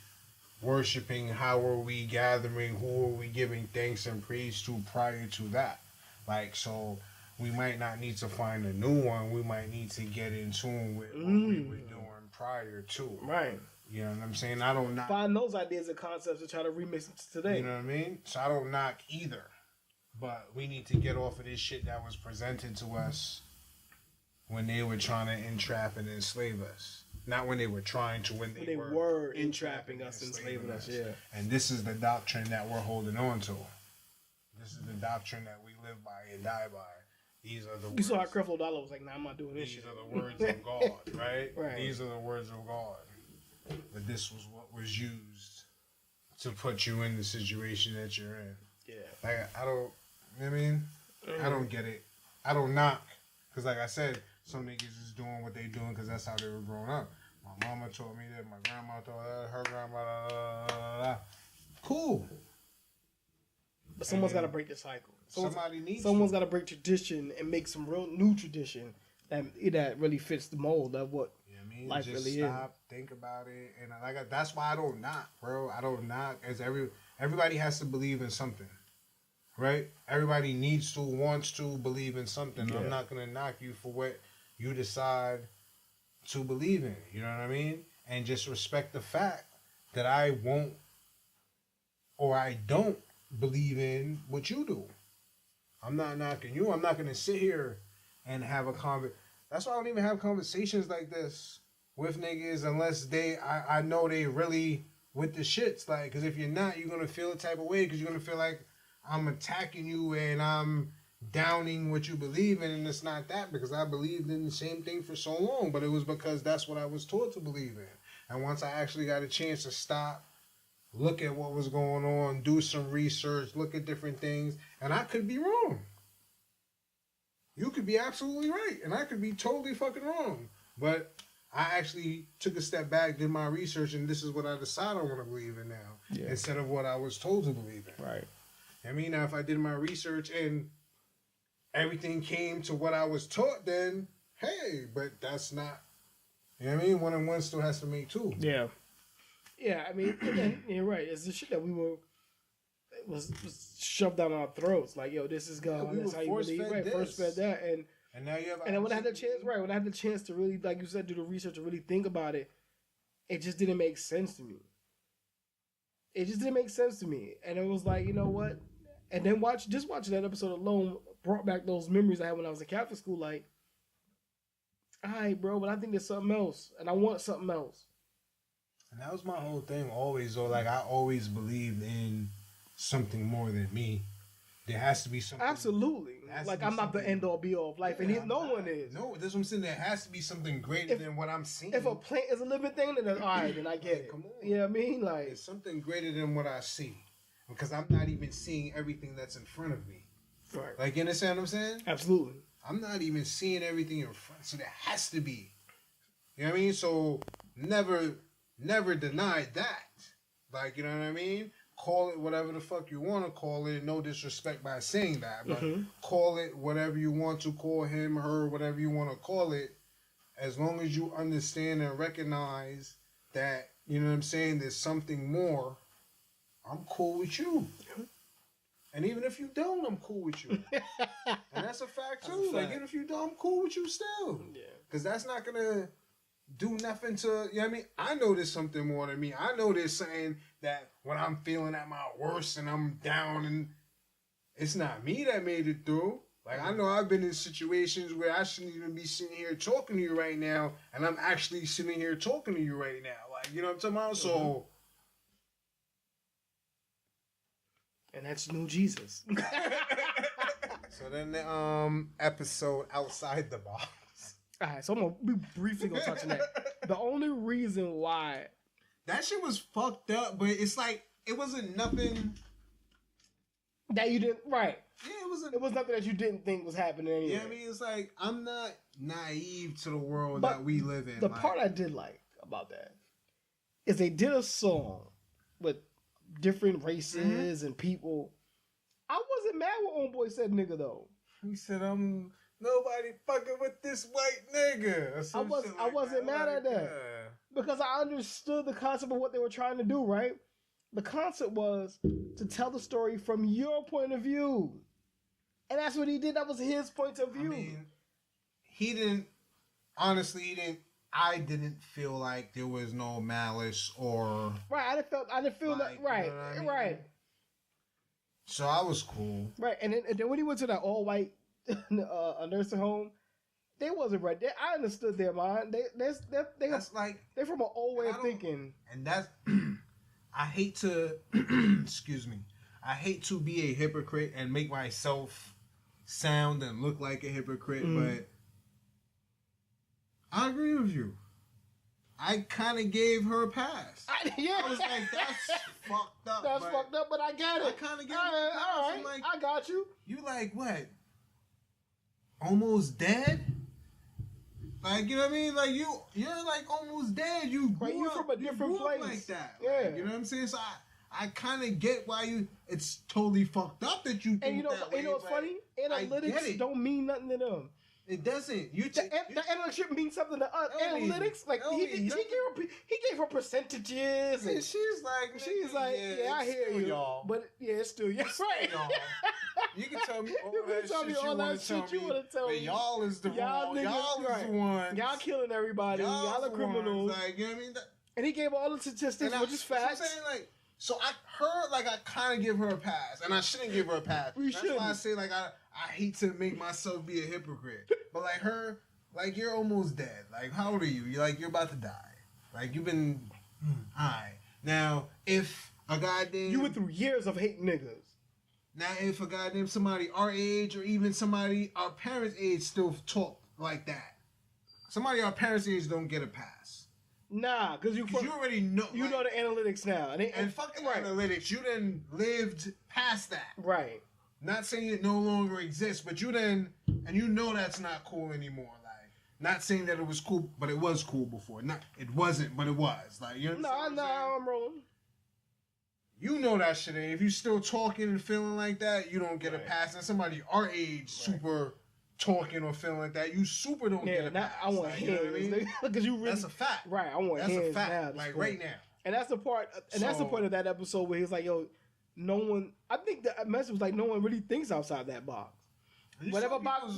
worshiping? How were we gathering? Who were we giving thanks and praise to prior to that? Like, so... We might not need to find a new one. We might need to get in tune with what we were doing prior to. Right. You know what I'm saying? I don't knock. Find those ideas and concepts and try to remix it today. You know what I mean? So I don't knock either. But we need to get off of this shit that was presented to us when they were trying to entrap and enslave us. Not when they were trying to, when they were entrapping us, enslaving us, yeah. And this is the doctrine that we're holding on to. This is the doctrine that we live by and die by. These are the words. You saw how Creflo Dollar was like, nah, I'm not doing this shit. These are the words of God, right? Right? These are the words of God. But this was what was used to put you in the situation that you're in. Yeah. Like, I don't, you know what I mean? I don't get it. I don't knock. Because like I said, some niggas is doing what they doing because that's how they were growing up. My mama told me that, my grandma told her, her grandma, Cool. But someone's got to break the cycle. Someone's got to break tradition and make some real new tradition that really fits the mold of what life just really stop, think about it, and that's why I don't knock, bro. I don't knock. As everybody has to believe in something, right? Everybody needs to, wants to believe in something. Yeah. I'm not gonna knock you for what you decide to believe in. You know what I mean? And just respect the fact that I won't or I don't believe in what you do. I'm not knocking you. I'm not going to sit here and have a conversation. That's why I don't even have conversations like this with niggas unless I know they really with the shits. Like, because if you're not, you're going to feel a type of way because you're going to feel like I'm attacking you and I'm downing what you believe in, and it's not that, because I believed in the same thing for so long, but it was because that's what I was taught to believe in. And once I actually got a chance to stop, look at what was going on, do some research, look at different things, and I could be wrong. You could be absolutely right, and I could be totally fucking wrong. But I actually took a step back, did my research, and this is what I decide I want to believe in now, instead of what I was told to believe in. Right. I mean, now if I did my research and everything came to what I was taught, then hey, but that's not, you know what I mean? 1 and 1 still has to make 2. Yeah. Yeah, I mean, you're right. It's the shit that was shoved down our throats. Like, yo, this is God. That's how you believe. Right, force fed that, and now you have. And then when I had the chance, when I had the chance to really, like you said, do the research and really think about it, it just didn't make sense to me. It just didn't make sense to me, and it was like, you know what? And then watching that episode alone brought back those memories I had when I was in Catholic school. Like, all right, bro, but I think there's something else, and I want something else. And that was my whole thing always, though. Like, I always believed in something more than me. There has to be something. Absolutely. Like, I'm not the end all be all of life, and no one is. No, that's what I'm saying. There has to be something greater than what I'm seeing. If a plant is a living thing, then all right, then I get it. Come on. You know what I mean? Like, it's something greater than what I see. Because I'm not even seeing everything that's in front of me. Right. Like, you understand what I'm saying? Absolutely. I'm not even seeing everything in front. So there has to be. You know what I mean? So never denied that. Like, you know what I mean? Call it whatever the fuck you want to call it. No disrespect by saying that. But call it whatever you want to call him, her, whatever you want to call it. as long as you understand and recognize that, you know what I'm saying, there's something more, I'm cool with you. And even if you don't, I'm cool with you. And that's a fact too. Like, even if you don't, I'm cool with you still. Yeah. Because that's not going to do nothing to, you know what I mean? I know there's something more than me. I know there's something that when I'm feeling at my worst and I'm down, and it's not me that made it through. Like, I know I've been in situations where I shouldn't even be sitting here talking to you right now, and I'm actually sitting here talking to you right now. Like, you know what I'm talking about? So... And that's New Jesus. So then the episode Outside the Box. All right, so we briefly gonna touch on that. The only reason why that shit was fucked up, but it's like it wasn't nothing that you didn't right. Yeah, it was nothing that you didn't think was happening anyway. Yeah, I mean, it's like I'm not naive to the world that we live in. The part I did like about that is they did a song with different races and people. I wasn't mad when Homeboy said nigga though. He said nobody fucking with this white nigga. I wasn't mad at that. Because I understood the concept of what they were trying to do, right? The concept was to tell the story from your point of view. And that's what he did. That was his point of view. I mean, I didn't feel like there was no malice or... Right, I didn't feel like, that. Right, you know what I mean? Right. So I was cool. Right, and then when he went to that all-white nursing home, they wasn't right. I understood their mind. They're from an old way of thinking. And that's... I hate to... excuse me. I hate to be a hypocrite and make myself sound and look like a hypocrite, but... I agree with you. I kind of gave her a pass. I was like, that's fucked up. That's fucked up, but I get it. I kind of gave her a pass. All right, like, I got you. You like, what? Almost dead? Like, you know what I mean? Like, you're like almost dead. You grew up, from a different place. Like that. Yeah. Like, you know what I'm saying? So I kind of get why it's totally fucked up that you think and you know what's funny? Analytics don't mean nothing to them. It doesn't. The analytics shouldn't mean something to us. Analytics, like he gave her percentages, and she's like, yeah, I hear you, y'all. But yeah, it's still y'all. Right. Y'all. You can tell me all that shit you want to tell me. But y'all is the wrong. Y'all is the ones. Y'all killing everybody. Y'all are criminals. Like, you know what I mean? And he gave all the statistics, which is facts. I'm saying, like, so I kind of give her a pass, and I shouldn't give her a pass. That's why I say, like, I hate to make myself be a hypocrite. But like her, like you're almost dead. Like how old are you? You're about to die. Like you've been alright. Now if a goddamn you went through years of hating niggas. Now if a goddamn somebody our age or even somebody our parents' age still talk like that, somebody our parents' age don't get a pass. Nah, because you already know. You know the analytics now, and fucking analytics. You done lived past that. Right. Not saying it no longer exists, but and you know that's not cool anymore. Like, not saying that it was cool, but it was cool before. It wasn't, but it was. Like, you understand? No, I'm rolling. You know that shit. If you still talking and feeling like that, you don't get a pass. And somebody our age super talking or feeling like that, you super don't get a pass. I want hands. You know what I mean? Because you really, that's a fact. Right, I want hands. That's a fact. Like right now. And that's the part. And that's the point of that episode where he's like, "Yo, no one." I think the message was like, no one really thinks outside that box. Whatever box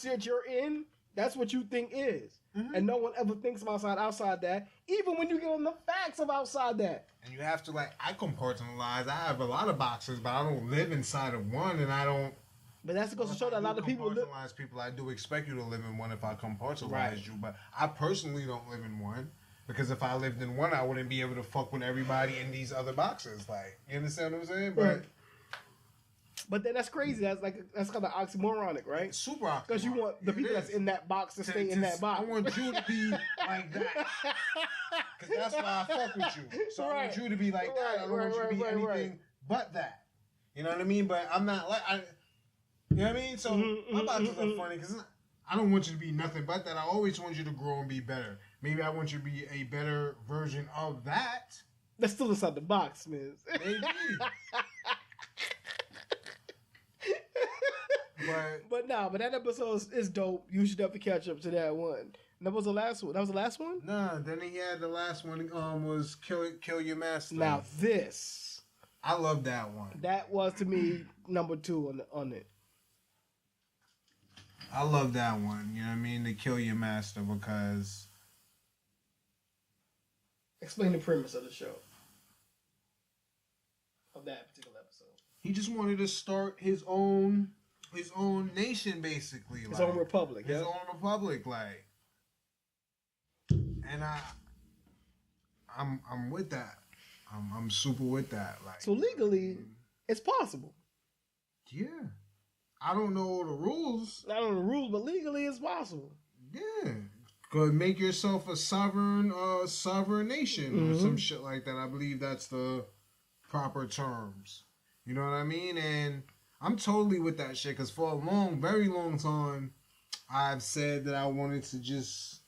that you're in, that's what you think is, and no one ever thinks of outside that. Even when you get on the facts of outside that. And you have to I compartmentalize. I have a lot of boxes, but I don't live inside of one, and I don't. But that's goes to show that a lot of people compartmentalize people. I do expect you to live in one if I compartmentalize you, but I personally don't live in one. Because if I lived in one, I wouldn't be able to fuck with everybody in these other boxes. Like, you understand what I'm saying? But then that's crazy. That's kind of oxymoronic, right? Super oxymoronic. Because you want the people that's in that box to stay in that box. I want you to be like that. Because that's why I fuck with you. So I want you to be like that. I don't want you to be anything but that. You know what I mean? But I'm not like... you know what I mean? So my boxes are funny because I don't want you to be nothing but that. I always want you to grow and be better. Maybe I want you to be a better version of that. That's still inside the box, Miz. Maybe. But But that episode is dope. You should definitely catch up to that one. And that was the last one. That was the last one? Nah, then he had the last one was Kill Your Master. Now this. I love that one. That was to me number 2 on it. I love that one. You know what I mean? To Kill Your Master because. Explain the premise of the show. Of that particular episode. He just wanted to start his own nation, basically. His own republic. His own republic, like. And I'm with that. I'm super with that. Like. So legally, it's possible. Yeah. I don't know the rules. Not on the rules, but legally, it's possible. Yeah. Go make yourself a sovereign nation or some shit like that. I believe that's the proper terms. You know what I mean? And I'm totally with that shit because for a very long time, I've said that I wanted to just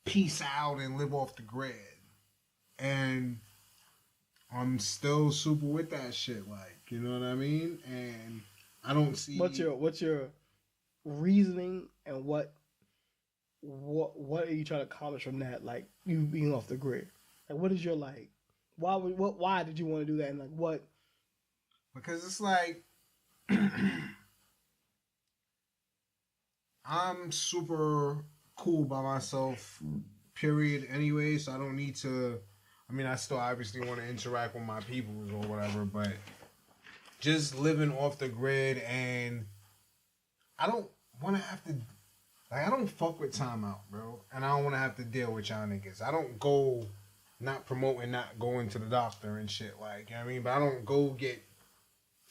peace out and live off the grid. And I'm still super with that shit. Like, you know what I mean? And I don't see... What's your reasoning and what are you trying to accomplish from that? Like, you being off the grid. Like, what is your, like... Why did you want to do that? And, like, what... Because it's like... I'm super cool by myself, period, anyway, so I don't need to... I mean, I still obviously want to interact with my people or whatever, but just living off the grid, and I don't want to have to... Like, I don't fuck with timeout, bro, and I don't want to have to deal with y'all niggas. I don't go not promoting, not going to the doctor and shit, like, you know what I mean? But I don't go get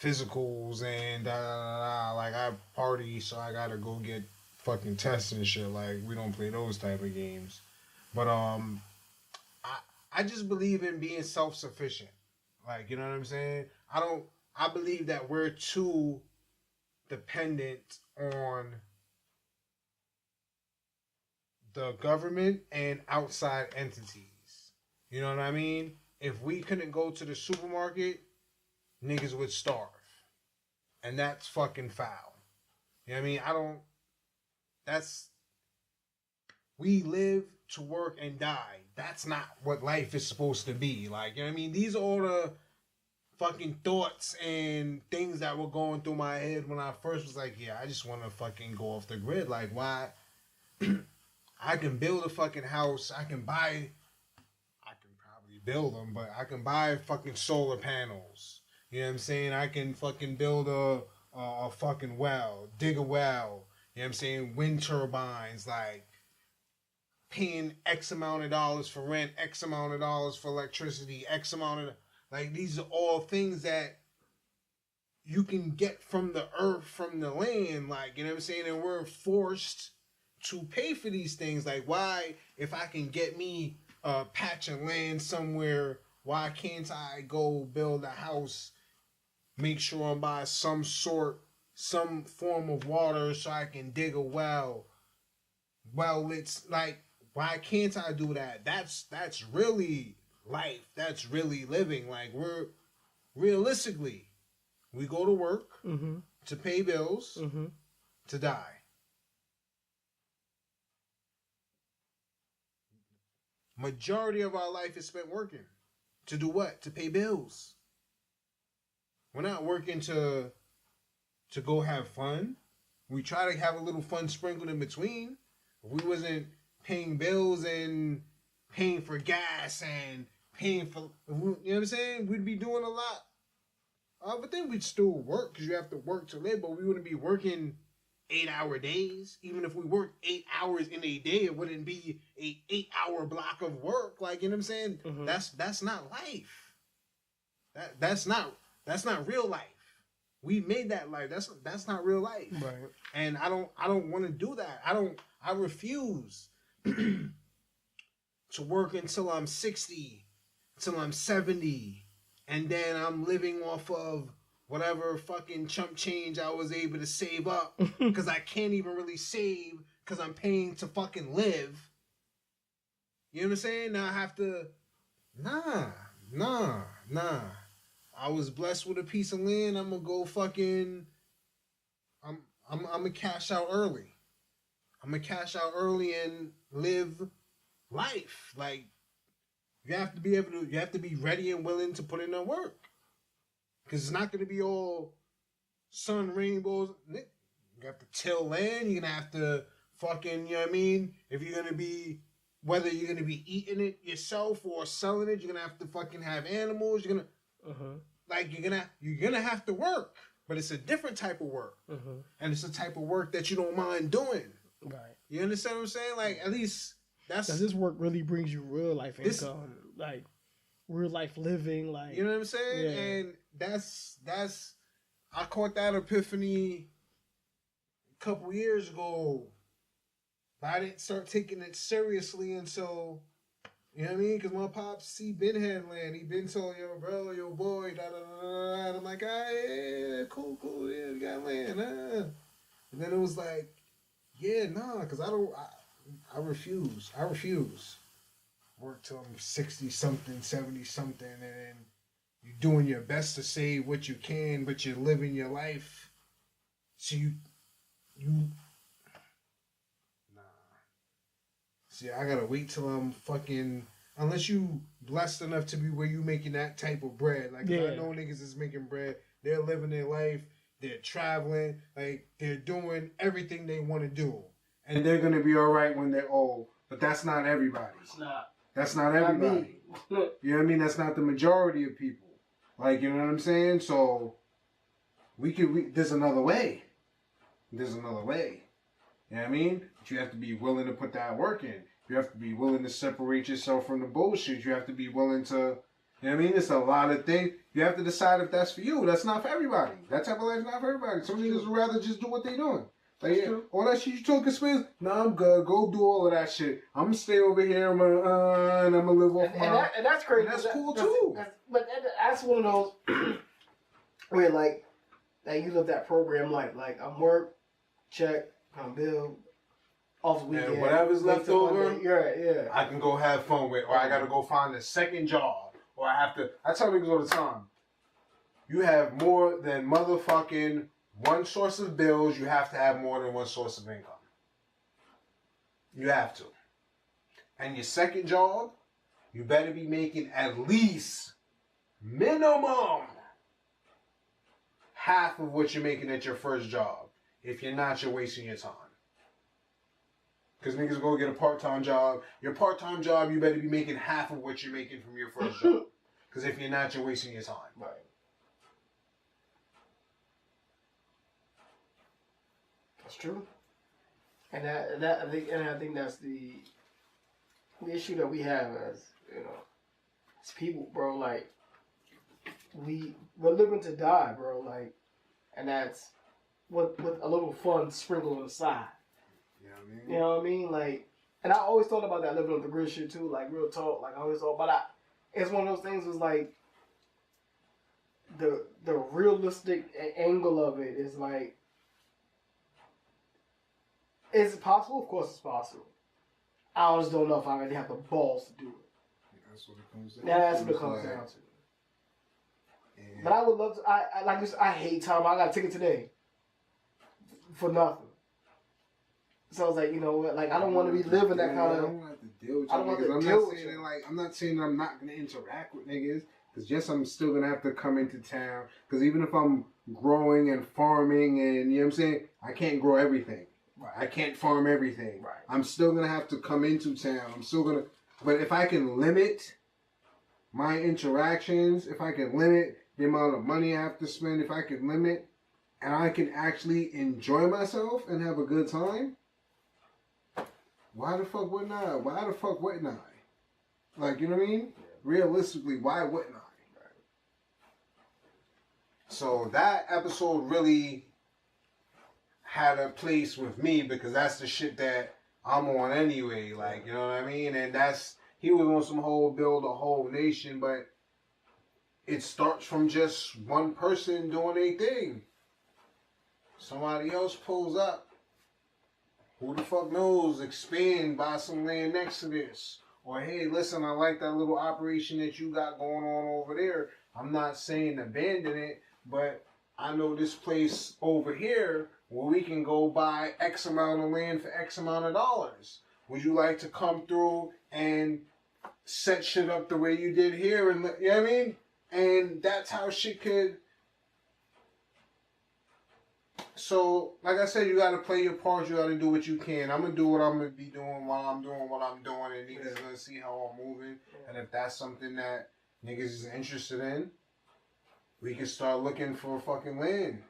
physicals and da-da-da-da. Like, I party, so I gotta go get fucking tests and shit. Like, we don't play those type of games. But, I just believe in being self-sufficient. Like, you know what I'm saying? I believe that we're too dependent on the government and outside entities. You know what I mean? If we couldn't go to the supermarket, niggas would starve. And that's fucking foul. You know what I mean? We live to work and die. That's not what life is supposed to be. Like, you know what I mean? These are all the fucking thoughts and things that were going through my head when I first was like, yeah, I just want to fucking go off the grid. Like, why? I can build a fucking house. I can probably build them, but I can buy fucking solar panels. You know what I'm saying? I can fucking build a fucking well, dig a well. You know what I'm saying? Wind turbines, like, paying X amount of dollars for rent, X amount of dollars for electricity, X amount of... Like, these are all things that you can get from the earth, from the land, like, you know what I'm saying? And we're forced to pay for these things. Like, why, if I can get me a patch of land somewhere, why can't I go build a house, make sure I'm by some form of water so I can dig a well? Well, it's like, why can't I do that? That's really life. That's really living. Like, we're realistically, we go to work to pay bills, to die. Majority of our life is spent working. To do what? To pay bills. We're not working to go have fun. We try to have a little fun sprinkled in between. If we wasn't paying bills and paying for gas and paying for, you know what I'm saying? We'd be doing a lot. But then we'd still work because you have to work to live, but we wouldn't be working 8-hour days. Even if we worked 8 hours in a day, it wouldn't be a 8-hour block of work. Like, you know what I'm saying? That's not life. That's not real life. We made that life. That's not real life. Right. And I don't want to do that. I refuse to work until I'm 60, until I'm 70, and then I'm living off of whatever fucking chump change I was able to save up, because I can't even really save because I'm paying to fucking live. You know what I'm saying? Now I have to... Nah. I was blessed with a piece of land. I'm gonna go fucking I'm gonna cash out early. I'm gonna cash out early and live life. Like you have to be able to. You have to be ready and willing to put in the work. Because it's not gonna be all sun rainbows. You have to till land. You're gonna have to fucking. You know what I mean? If you're gonna be, whether you're gonna be eating it yourself or selling it, you're gonna have to fucking have animals. You're gonna like you're gonna have to work. But it's a different type of work. And it's a type of work that you don't mind doing. Right. You understand what I'm saying? Like, at least that's... Because this work really brings you real life income. Like, real life living. Like, you know what I'm saying? Yeah. And that's... I caught that epiphany a couple years ago. But I didn't start taking it seriously until... You know what I mean? Because my pops, he been headland. He been told, yo, bro, yo, boy, da-da-da-da. And I'm like, yeah, cool, yeah, we got land, And then it was like, yeah, nah, because I refuse. Work till I'm 60-something, 70-something, and you're doing your best to save what you can, but you're living your life. So you see, I gotta wait till I'm fucking... Unless you blessed enough to be where you making that type of bread. Like, I know niggas is making bread. They're living their life. They're traveling. Like, they're doing everything they want to do. And they're gonna be alright when they're old. But that's not everybody. it's not. That's not everybody. You know what I mean? That's not the majority of people. Like, you know what I'm saying? So, there's another way. There's another way. You know what I mean? But you have to be willing to put that work in. You have to be willing to separate yourself from the bullshit. You have to be willing to, you know what I mean? It's a lot of things. You have to decide if that's for you. That's not for everybody. That type of life is not for everybody. Some niggas would rather just do what they doing. Like, yeah, all that shit you talking space? Nah, I'm good. Go do all of that shit. I'm gonna stay over here. And I'm gonna live off my... And that's crazy. And that's cool too. But that's one of those where like you live that program life. Like I'm work, check, I'm bill, off the weekend. And whatever's left over, yeah. I can go have fun with. Or I gotta go find a second job. Or I have to... I tell niggas all the time, you have more than motherfucking one source of bills, you have to have more than one source of income. You have to. And your second job, you better be making at least minimum half of what you're making at your first job. If you're not, you're wasting your time. Because niggas go get a part-time job. Your part-time job, you better be making half of what you're making from your first job. Because if you're not, you're wasting your time. Right. That's true. And I think that's the issue that we have as, as people, bro. Like we're living to die, bro. Like, and that's with a little fun sprinkled on the side. You know what I mean? Like, and I always thought about that living on the grid shit too. Like real talk. Like I always thought, but it's one of those things. Was like the realistic angle of it is like. Is it possible? Of course it's possible. I just don't know if I really have the balls to do it. Yeah, that's what it comes down to. That's what it comes down to. Yeah. But I would love to, I hate time. I got a ticket today. For nothing. So I was like, you know what? Like, I don't want to be living that kind of... I don't want to deal with you. I'm not saying I'm not going to interact with niggas. Because yes, I'm still going to have to come into town. Because even if I'm growing and farming and, you know what I'm saying? I can't grow everything. Right. I can't farm everything. Right. I'm still going to have to come into town. I'm still going to... But if I can limit my interactions, if I can limit the amount of money I have to spend, if I can limit and I can actually enjoy myself and have a good time, why the fuck wouldn't I? Why the fuck wouldn't I? Like, you know what I mean? Yeah. Realistically, why wouldn't I? Right. So that episode really had a place with me because that's the shit that I'm on anyway. Like, you know what I mean? And he was on some whole build a whole nation, but it starts from just one person doing a thing. Somebody else pulls up. Who the fuck knows? Expand, buy some land next to this. Or, hey, listen, I like that little operation that you got going on over there. I'm not saying abandon it, but I know this place over here where we can go buy X amount of land for X amount of dollars. Would you like to come through and set shit up the way you did here? And you know what I mean? And that's how shit could. So, like I said, you gotta play your part. You gotta do what you can. I'm gonna do what I'm gonna be doing while I'm doing what I'm doing, and niggas gonna see how I'm moving. And if that's something that niggas is interested in, we can start looking for fucking land,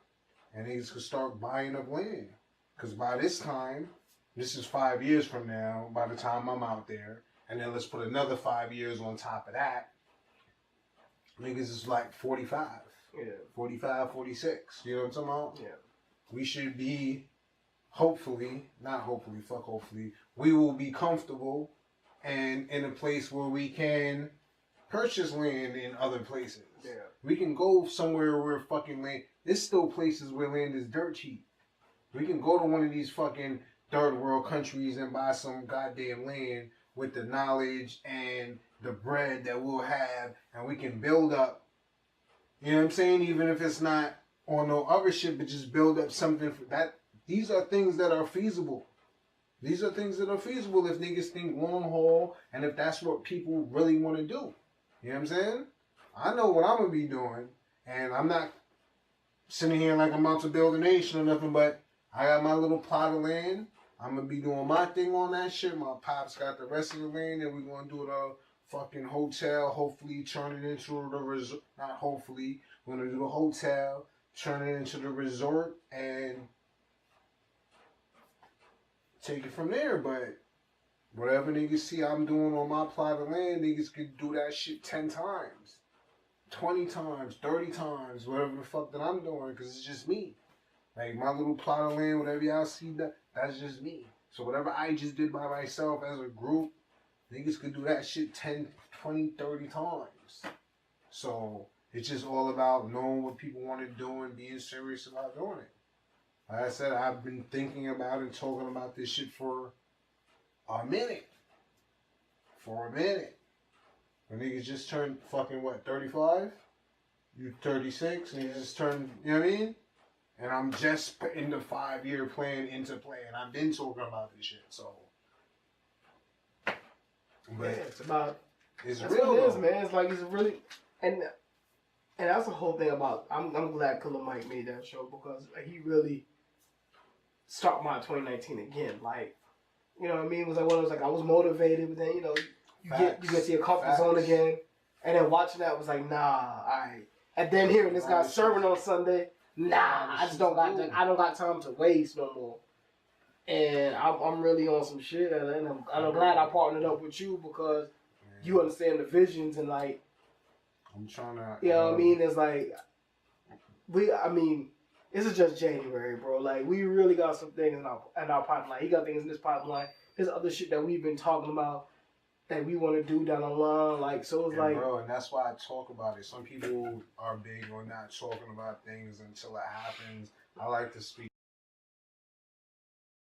and niggas can start buying up land. Cause by this time, this is 5 years from now. By the time I'm out there, and then let's put another 5 years on top of that. Niggas is like 45. Yeah. 45, 46. You know what I'm talking about? Yeah. We should be, hopefully, not hopefully, fuck hopefully, we will be comfortable and in a place where we can purchase land in other places. Yeah. We can go somewhere where fucking land, there's still places where land is dirt cheap. We can go to one of these fucking third world countries and buy some goddamn land with the knowledge and the bread that we'll have, and we can build up, you know what I'm saying, even if it's not on no other shit, but just build up something for that. These are things that are feasible. These are things that are feasible if niggas think long haul and if that's what people really want to do. You know what I'm saying? I know what I'm going to be doing, and I'm not sitting here like I'm about to build a nation or nothing, but I got my little plot of land. I'm going to be doing my thing on that shit. My pops got the rest of the land, and we're going to do the fucking hotel, hopefully turn it into the resort. Not hopefully, we're going to do the hotel, turn it into the resort, and take it from there. But whatever niggas see I'm doing on my plot of land, niggas could do that shit 10 times, 20 times, 30 times, whatever the fuck that I'm doing, because it's just me. Like, my little plot of land, whatever y'all see, that's just me. So whatever I just did by myself as a group, niggas could do that shit 10, 20, 30 times. So it's just all about knowing what people want to do and being serious about doing it. Like I said, I've been thinking about and talking about this shit for a minute. For a minute. When niggas just turned fucking, what, 35? You 36, and you just turned, you know what I mean? And I'm just putting the 5-year plan into play, and I've been talking about this shit, so. But yeah, it's about. It's That's real, what it is, though. man. It's like it's really, and that's the whole thing about. I'm glad Killer Mike made that show because he really started my 2019 again. Like, you know what I mean? It was like one of those, like, I was motivated, but then, you know, you get to your comfort zone again, and then watching that was like, nah, alright. And then hearing this guy serving on Sunday, nah, I just don't got time to waste no more. And I'm really on some shit, and I'm glad I partnered up with you because you understand the visions and, like, I'm trying to, you know what I mean? It's like this is just January, bro. Like, we really got some things in our pipeline. He got things in this pipeline. There's other shit that we've been talking about that we want to do down the line. Like, so it's like, bro, and that's why I talk about it. Some people are big on not talking about things until it happens. I like to speak